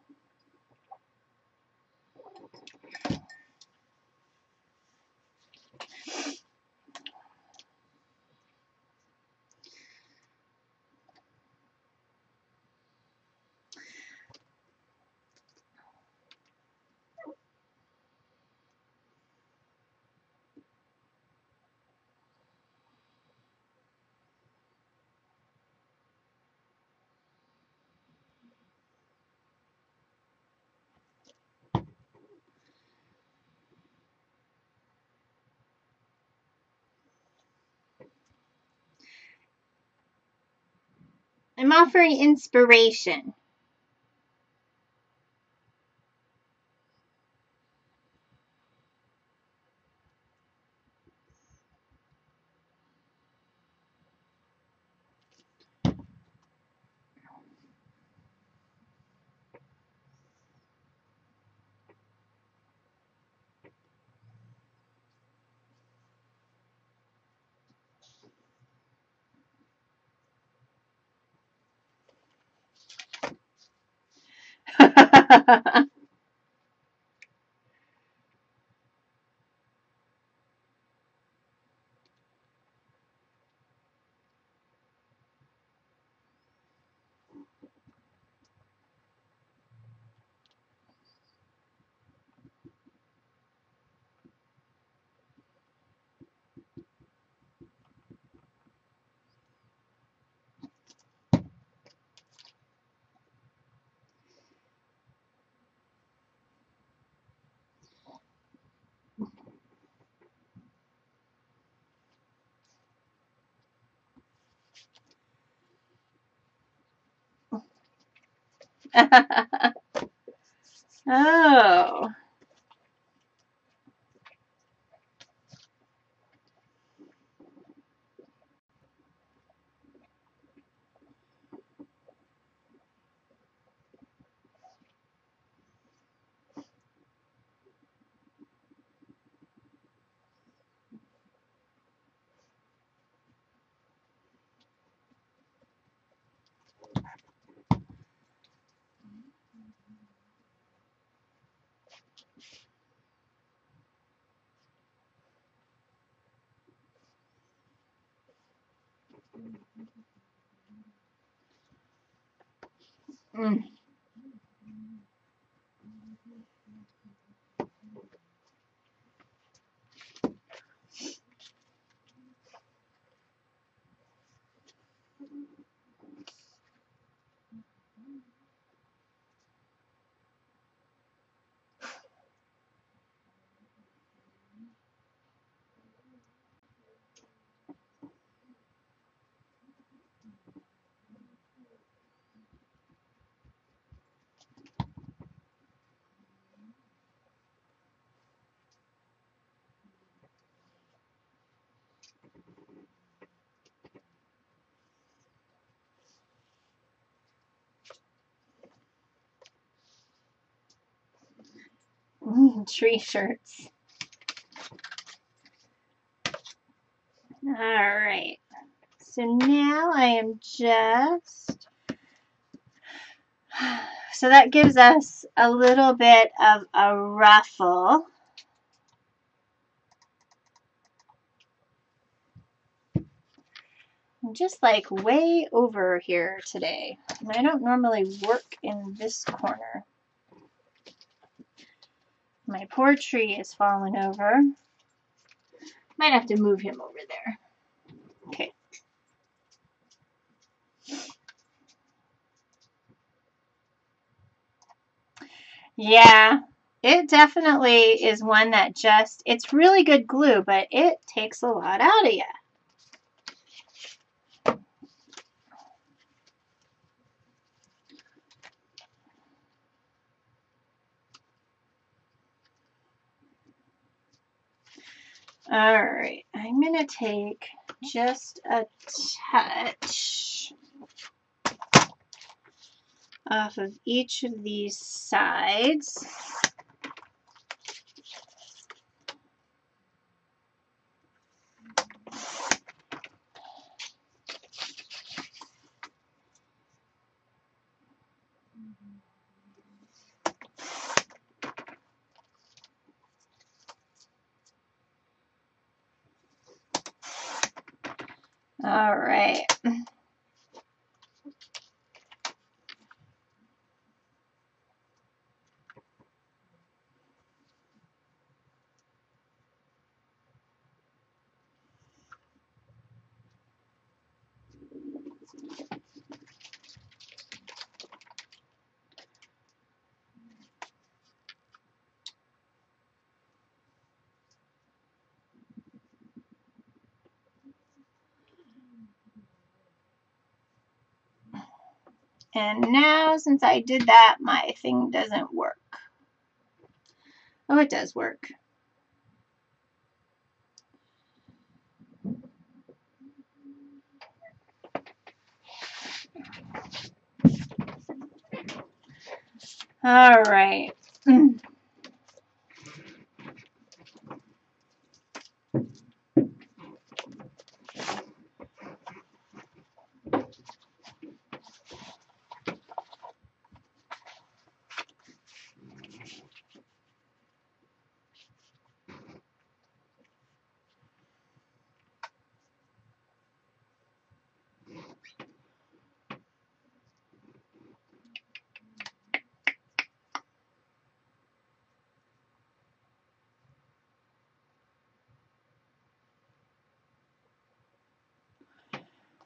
I'm offering inspiration. Oh. Mm. Tree shirts. All right. So now I am just, so that gives us a little bit of a ruffle. I'm just like way over here today. I don't normally work in this corner. My poor tree is falling over. Might have to move him over there. Okay. Yeah, it definitely is one that just, it's really good glue, but it takes a lot out of you. All right, I'm going to take just a touch off of each of these sides. All right. And now, since I did that, my thing doesn't work. Oh, it does work. All right.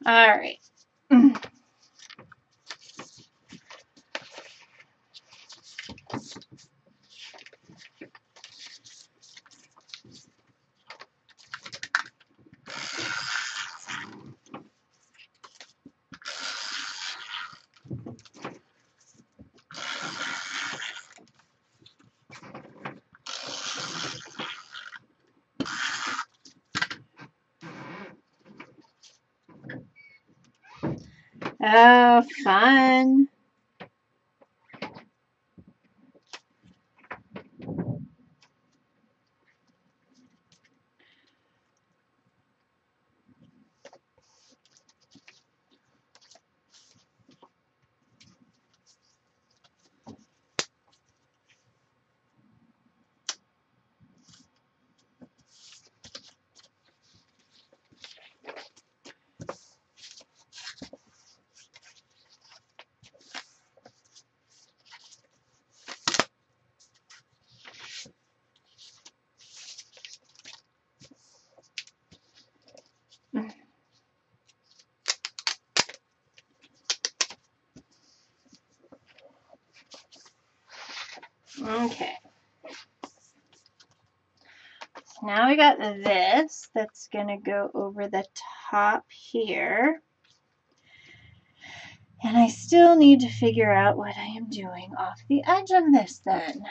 All right. Oh, fun. Okay. Now we got this that's going to go over the top here. And I still need to figure out what I am doing off the edge of this then.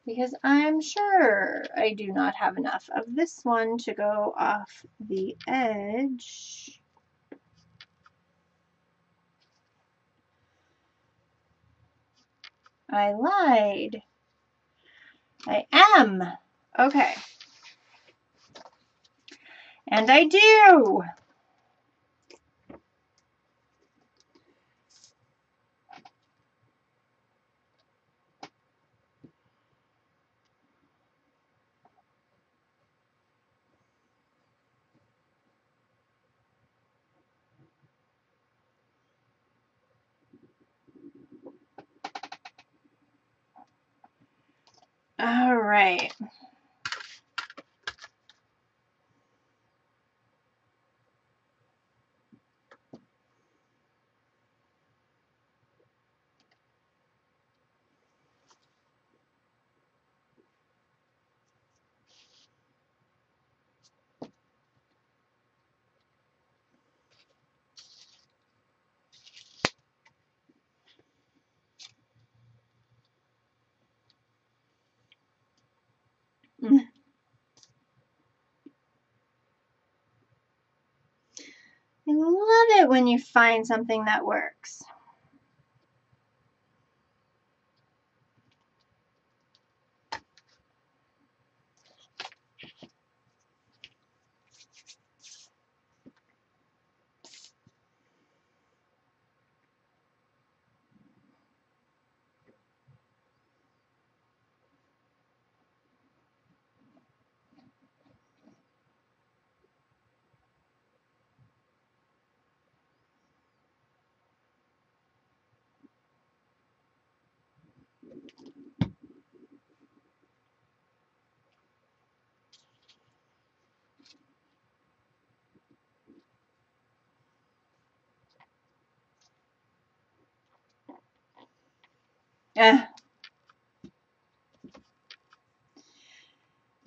Because I'm sure I do not have enough of this one to go off the edge. I lied. I am. Okay. And I do. All right. I love it when you find something that works.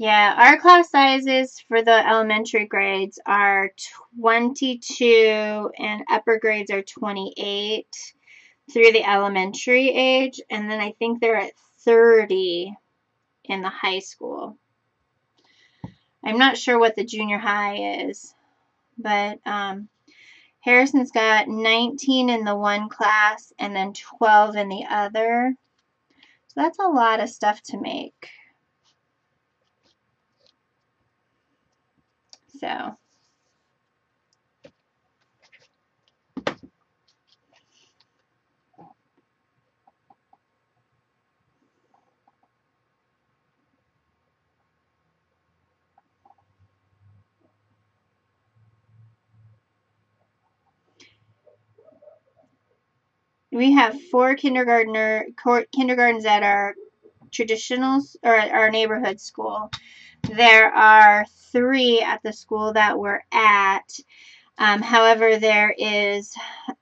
Yeah, our class sizes for the elementary grades are 22 and upper grades are 28 through the elementary age, and then I think they're at 30 in the high school. I'm not sure what the junior high is, but Harrison's got 19 in the one class and then 12 in the other. So that's a lot of stuff to make. So we have 4 kindergartens at our traditional or our neighborhood school. There are 3 at the school that we're at. However, there is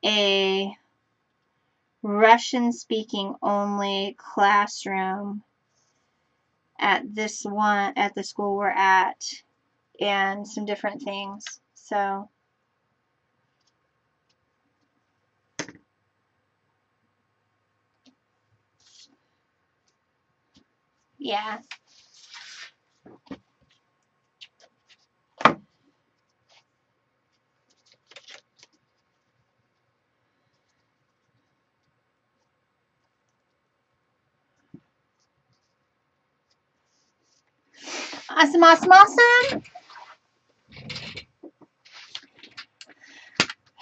a Russian speaking only classroom at the school we're at, and some different things. So yeah. Awesome, awesome, awesome.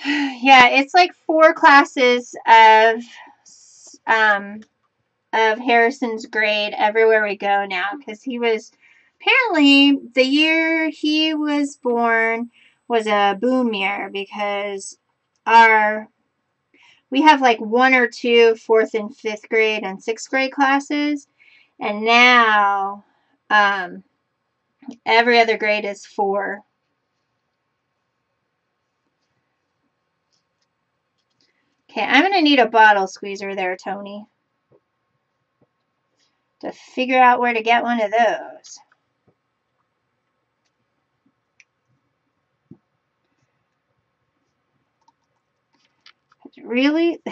Yeah, it's like 4 classes of Harrison's grade everywhere we go now, because he was apparently the year he was born was a boom year, because we have like 1 or 2 4th and 5th grade and 6th grade classes, and now every other grade is 4. Okay, I'm going to need a bottle squeezer there, Tony, to figure out where to get one of those. Really?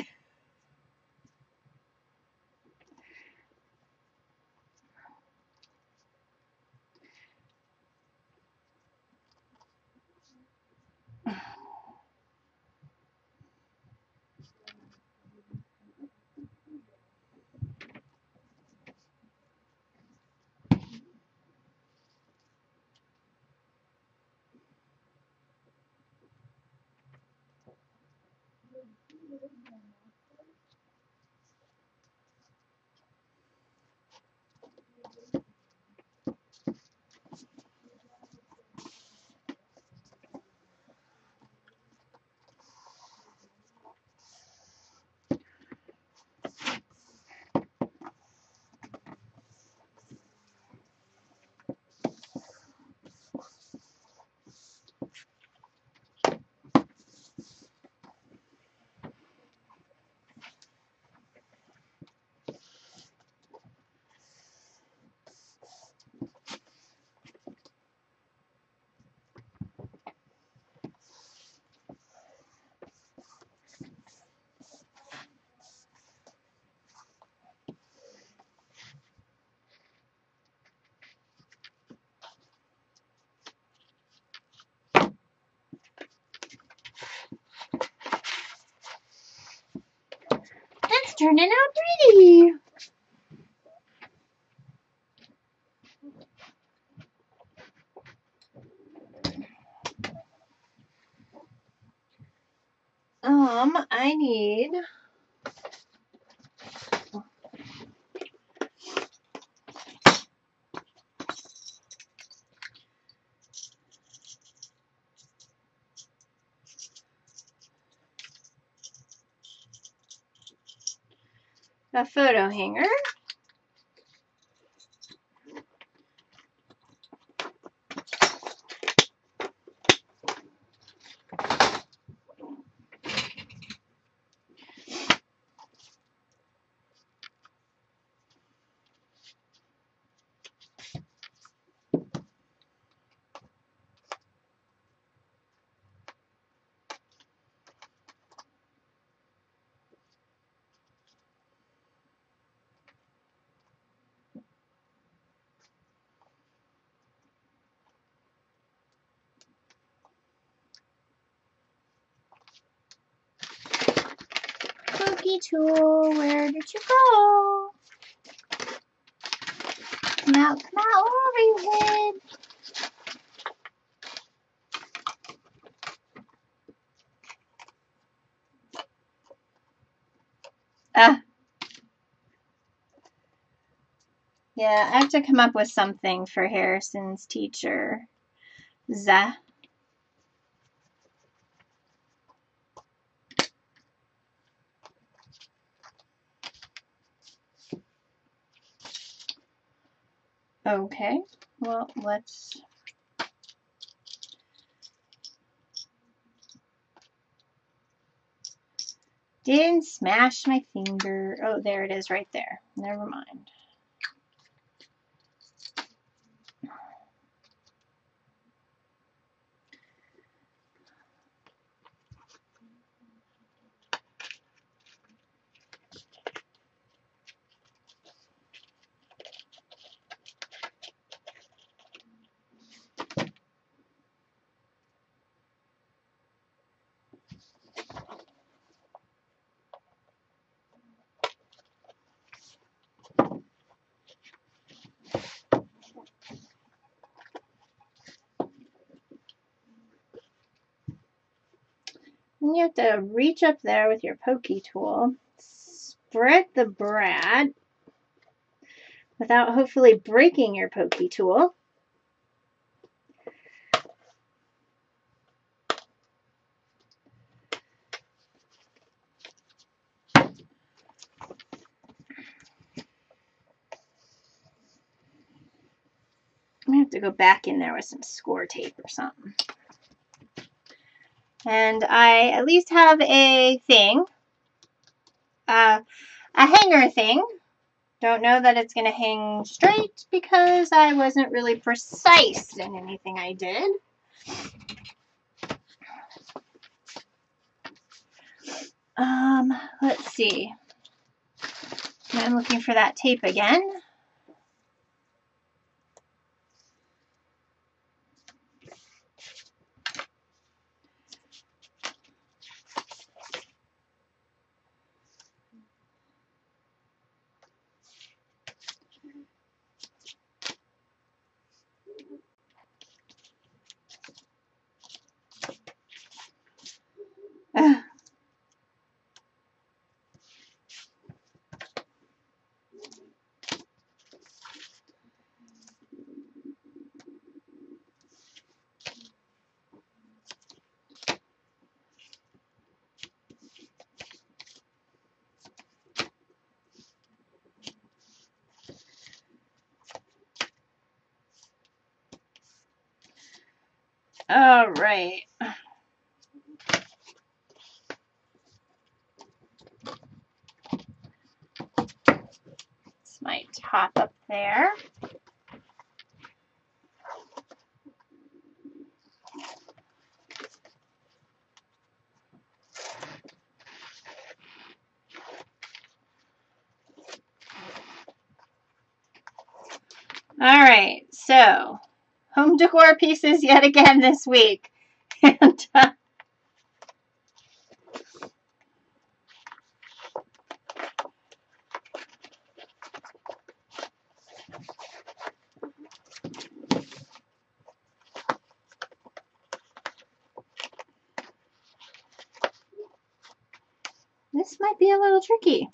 turning out pretty. I need a photo hanger. Pokey tool, where did you go? Come out over your head. Yeah, I have to come up with something for Harrison's teacher. Zah. Okay, well, let's... Didn't smash my finger. Oh, there it is right there. Never mind. And you have to reach up there with your pokey tool, spread the brad without hopefully breaking your pokey tool. I have to go back in there with some score tape or something. And I at least have a thing, a hanger thing. Don't know that it's going to hang straight because I wasn't really precise in anything I did. Let's see. I'm looking for that tape again. All right. It's my top up there. All right, so home decor pieces yet again this week. this might be a little tricky.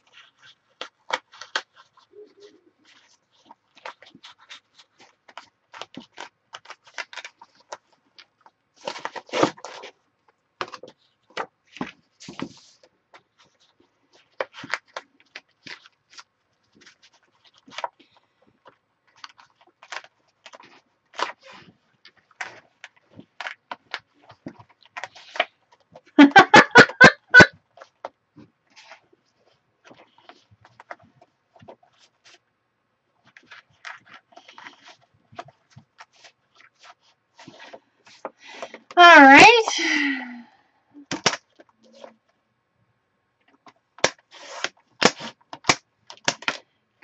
All right.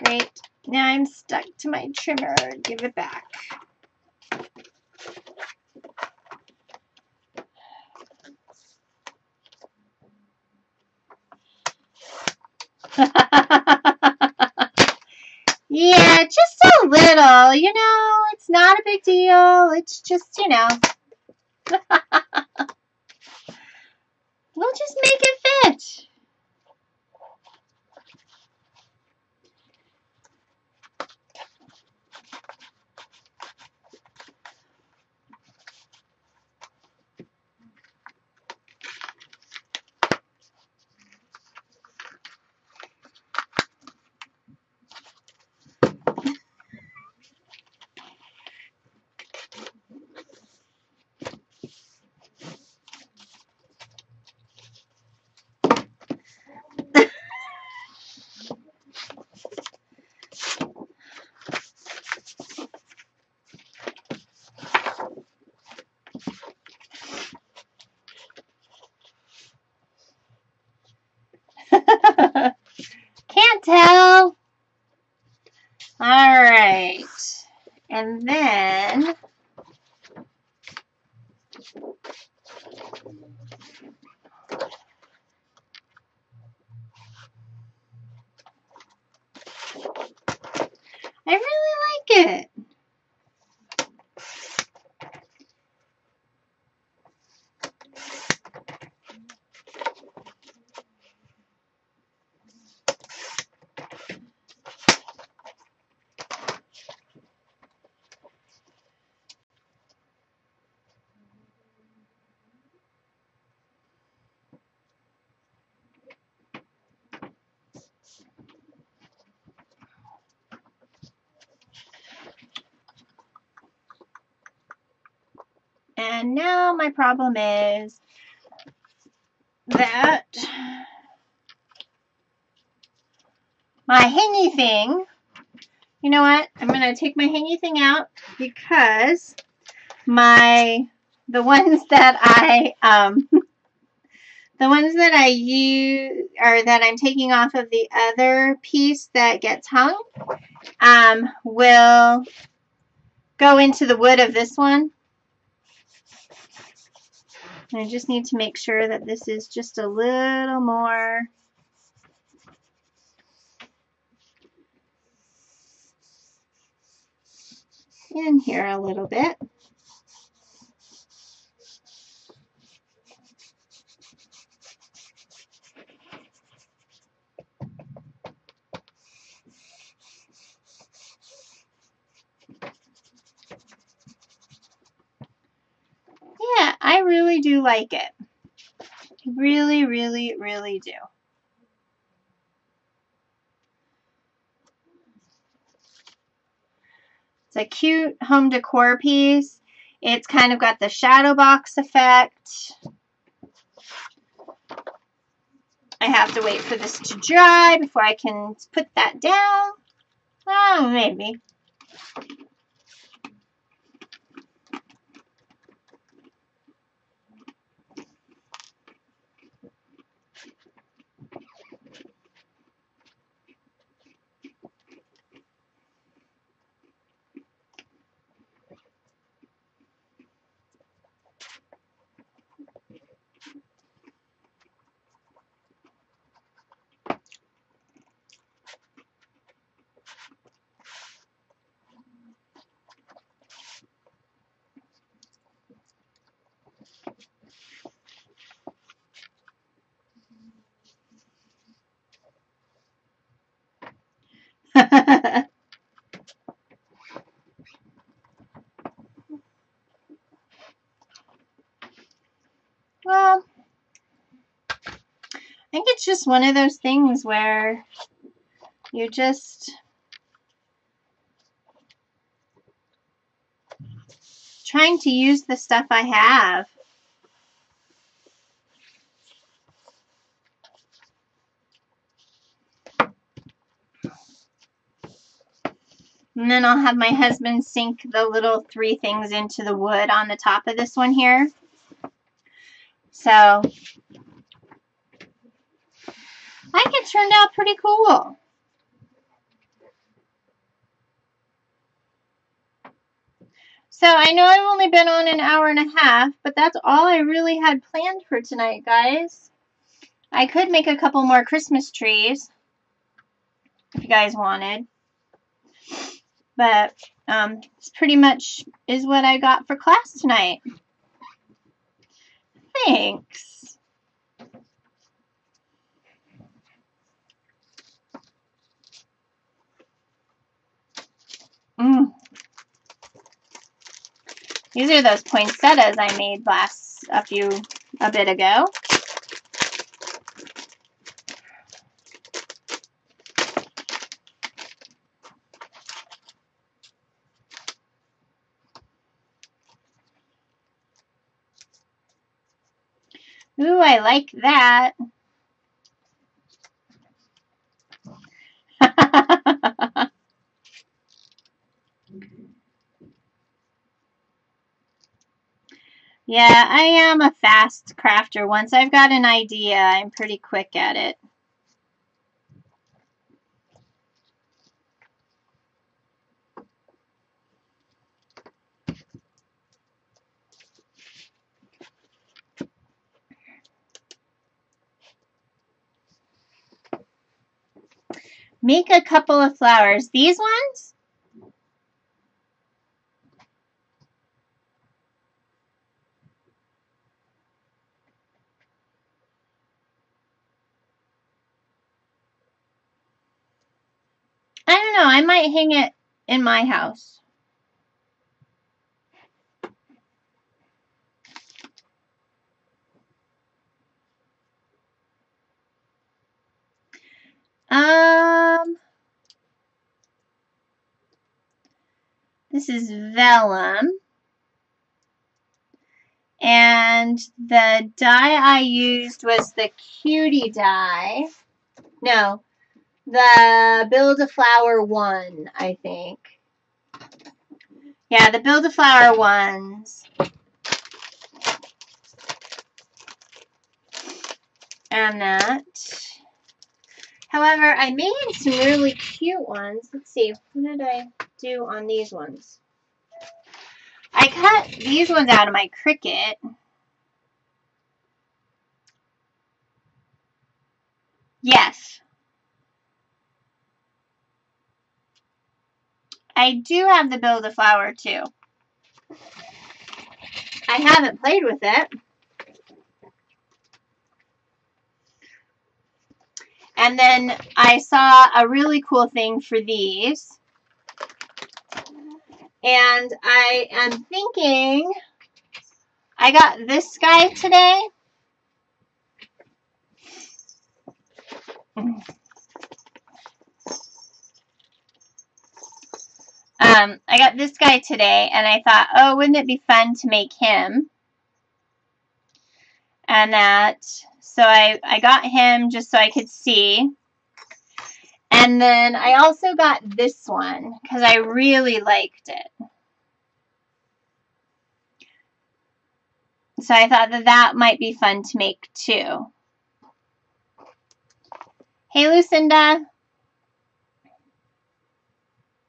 Great. Now I'm stuck to my trimmer. Give it back. Yeah, just a little. You know, it's not a big deal. It's just, you know. We'll just make it fit. Can't tell. All right. And then I really like it. And now my problem is that my hangy thing, you know what? I'm going to take my hangy thing out because the ones that I use, or that I'm taking off of the other piece that gets hung, will go into the wood of this one. I just need to make sure that this is just a little more in here a little bit. Yeah, I really do like it. I really, really, really do. It's a cute home decor piece. It's kind of got the shadow box effect. I have to wait for this to dry before I can put that down. Oh, maybe. it's just one of those things where you're just trying to use the stuff I have. And then I'll have my husband sink the little 3 things into the wood on the top of this one here. So, I think it turned out pretty cool. So, I know I've only been on an hour and a half, but that's all I really had planned for tonight, guys. I could make a couple more Christmas trees if you guys wanted. But this pretty much is what I got for class tonight. Thanks. These are those poinsettias I made a bit ago. Ooh, I like that. Yeah, I am a fast crafter. Once I've got an idea, I'm pretty quick at it. Make a couple of flowers. These ones? I don't know. I might hang it in my house. This is vellum. And the dye I used was the cutie dye. No, the Build-A-Flower one, I think. Yeah, the Build-A-Flower ones. And that. However, I made some really cute ones. Let's see, what did I do on these ones? I cut these ones out of my Cricut. Yes. I do have the Build-A-Flower too. I haven't played with it. And then I saw a really cool thing for these. And I am thinking, I got this guy today. I got this guy today, and I thought, oh, wouldn't it be fun to make him? And that, so I got him just so I could see. And then I also got this one because I really liked it. So I thought that that might be fun to make too. Hey, Lucinda.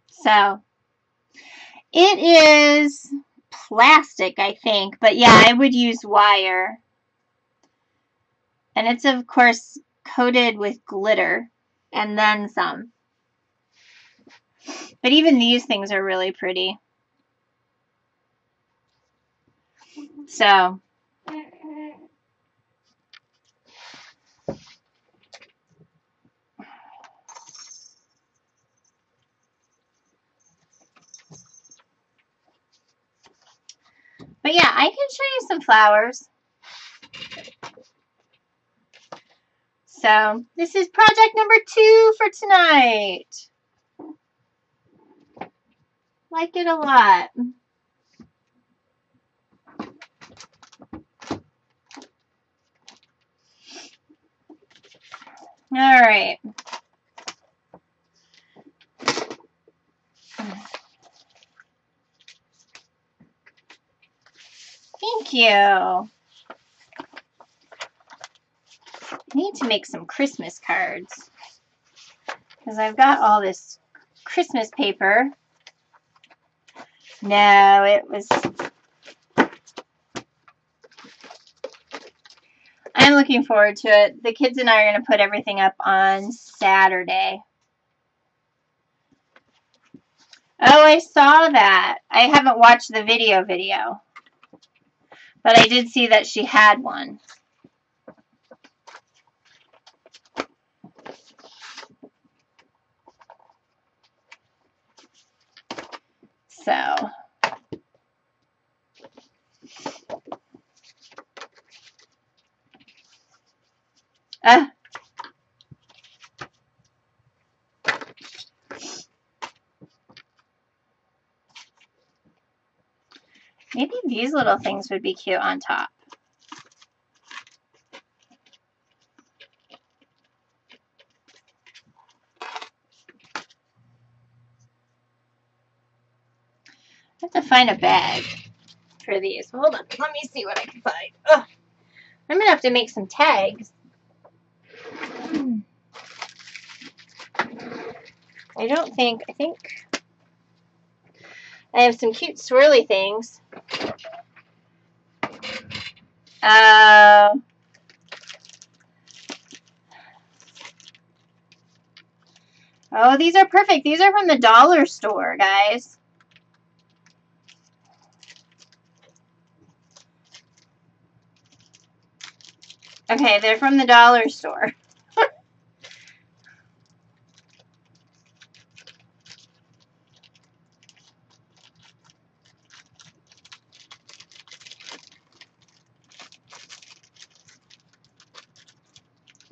So it is plastic, I think. But yeah, I would use wire. And it's, of course, coated with glitter and then some. But even these things are really pretty. So, but yeah, I can show you some flowers. So So this is project number 2 for tonight. Like it a lot. All right. Thank you. I need to make some Christmas cards because I've got all this Christmas paper. No, it was... I'm looking forward to it. The kids and I are going to put everything up on Saturday. Oh, I saw that. I haven't watched the video, but I did see that she had one. So, maybe these little things would be cute on top. I have to find a bag for these. Hold on. Let me see what I can find. Ugh. I'm going to have to make some tags. I think I have some cute swirly things. Oh, these are perfect. These are from the dollar store, guys. Okay, they're from the dollar store.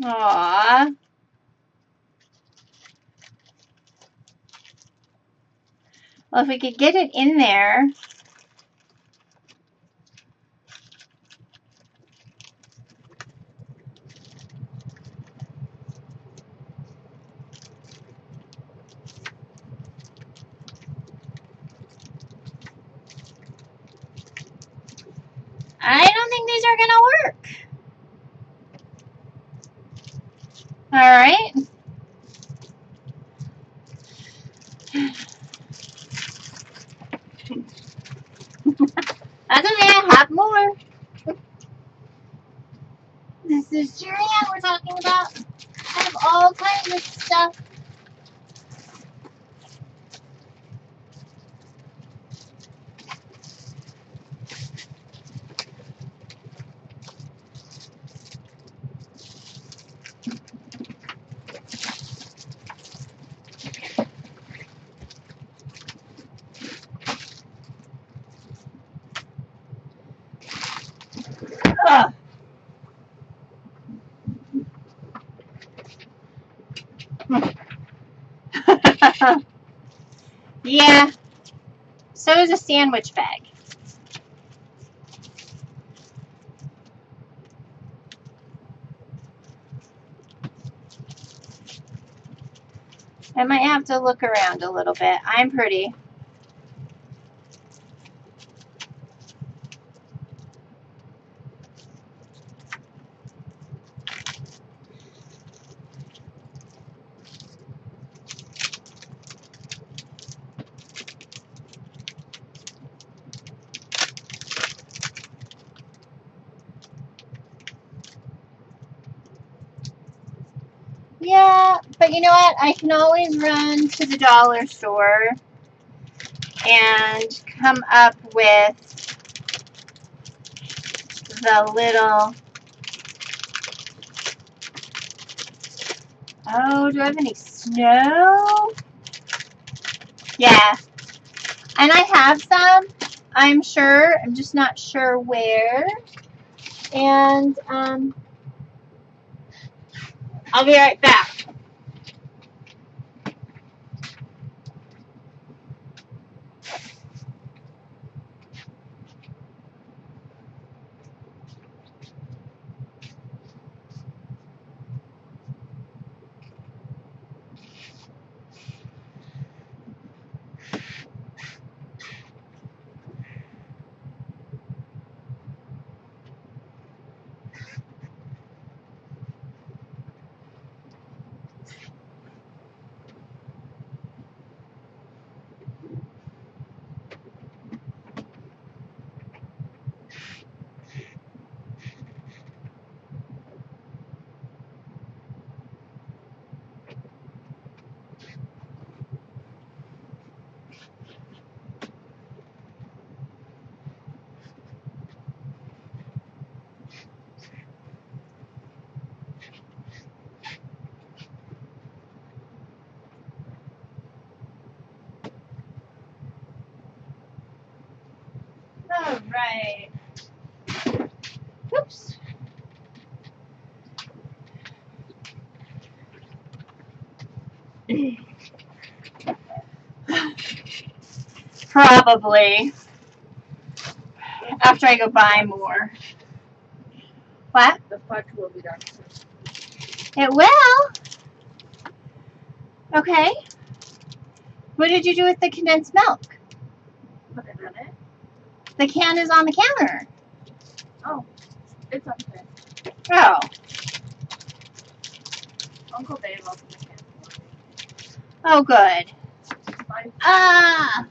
Aww. Well, if we could get it in there. I don't think these are going to work. All right. That's okay, I have more. This is Gerriann we're talking about. I have all kinds of stuff. Yeah, so is a sandwich bag. I might have to look around a little bit. I'm pretty. Yeah, but you know what? I can always run to the dollar store and come up with the little... Oh, do I have any snow? Yeah. And I have some, I'm sure. I'm just not sure where. And, I'll be right back. All right. Oops. Probably. After I go buy more. What? The fudge will be done. It will. Okay. What did you do with the condensed milk? Put it in it. The can is on the counter. Oh, it's up there. Oh. Uncle Dave opened the can for me. Oh, good. Fine. Ah.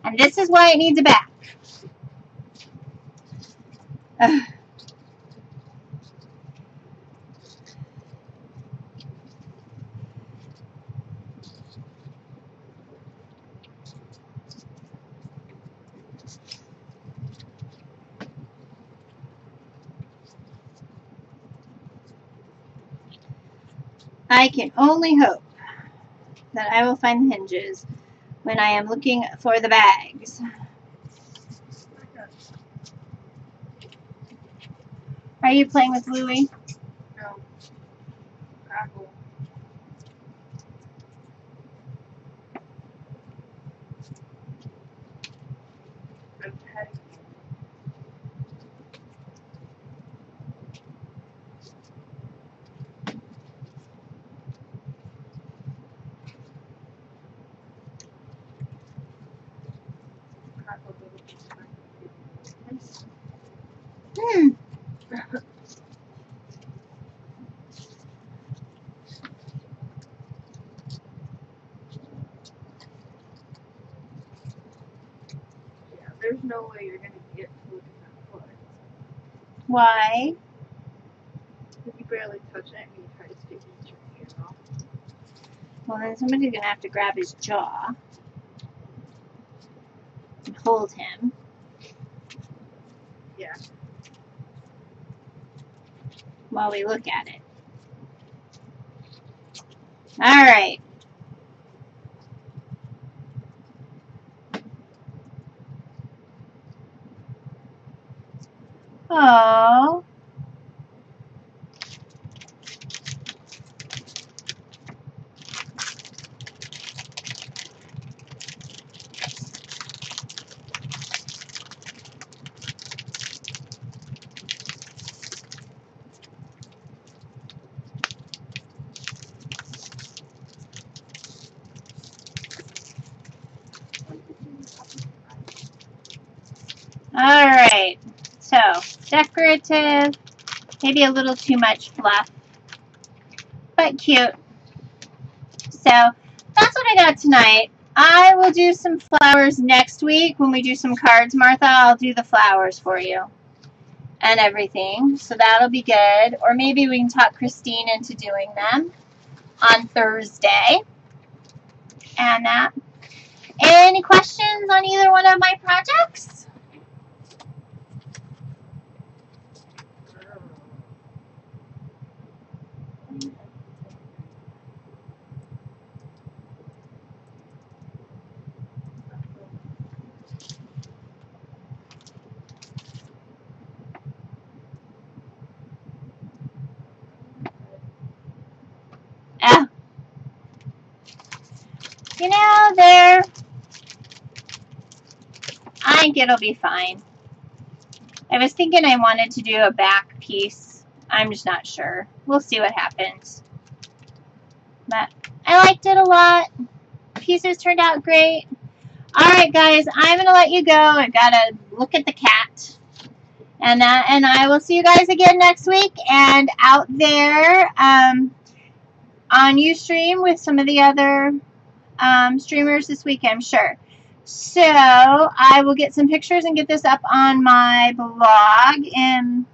And this is why it needs a back. Ugh. I can only hope that I will find the hinges when I am looking for the bags. Are you playing with Louie? No. Crackle. I'm petting you. Crackle little piece of Hmm. Yeah, there's no way you're gonna get to it in that foot. Why? If you barely touch it and you try to stick it your hand off. Well, then somebody's going to have to grab his jaw and hold him. Yeah. While we look at it. All right. Oh. All right. So, decorative. Maybe a little too much fluff. But cute. So, that's what I got tonight. I will do some flowers next week when we do some cards, Martha. I'll do the flowers for you and everything. So that'll be good. Or maybe we can talk Christine into doing them on Thursday. And that. Any questions on either one of my projects? You know, there. I think it'll be fine. I was thinking I wanted to do a back piece. I'm just not sure. We'll see what happens. But I liked it a lot. Pieces turned out great. Alright guys, I'm going to let you go. I've got to look at the cat. And I will see you guys again next week. And out there on Ustream with some of the other streamers this week, I'm sure. So I will get some pictures and get this up on my blog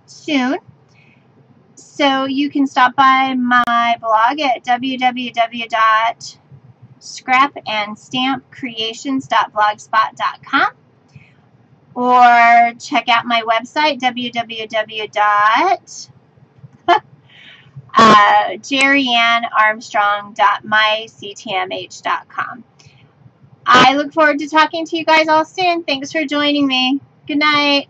soon. So you can stop by my blog at www.scrapandstampcreations.blogspot.com or check out my website www.gerriannarmstrong.myctmh.com. I look forward to talking to you guys all soon. Thanks for joining me. Good night.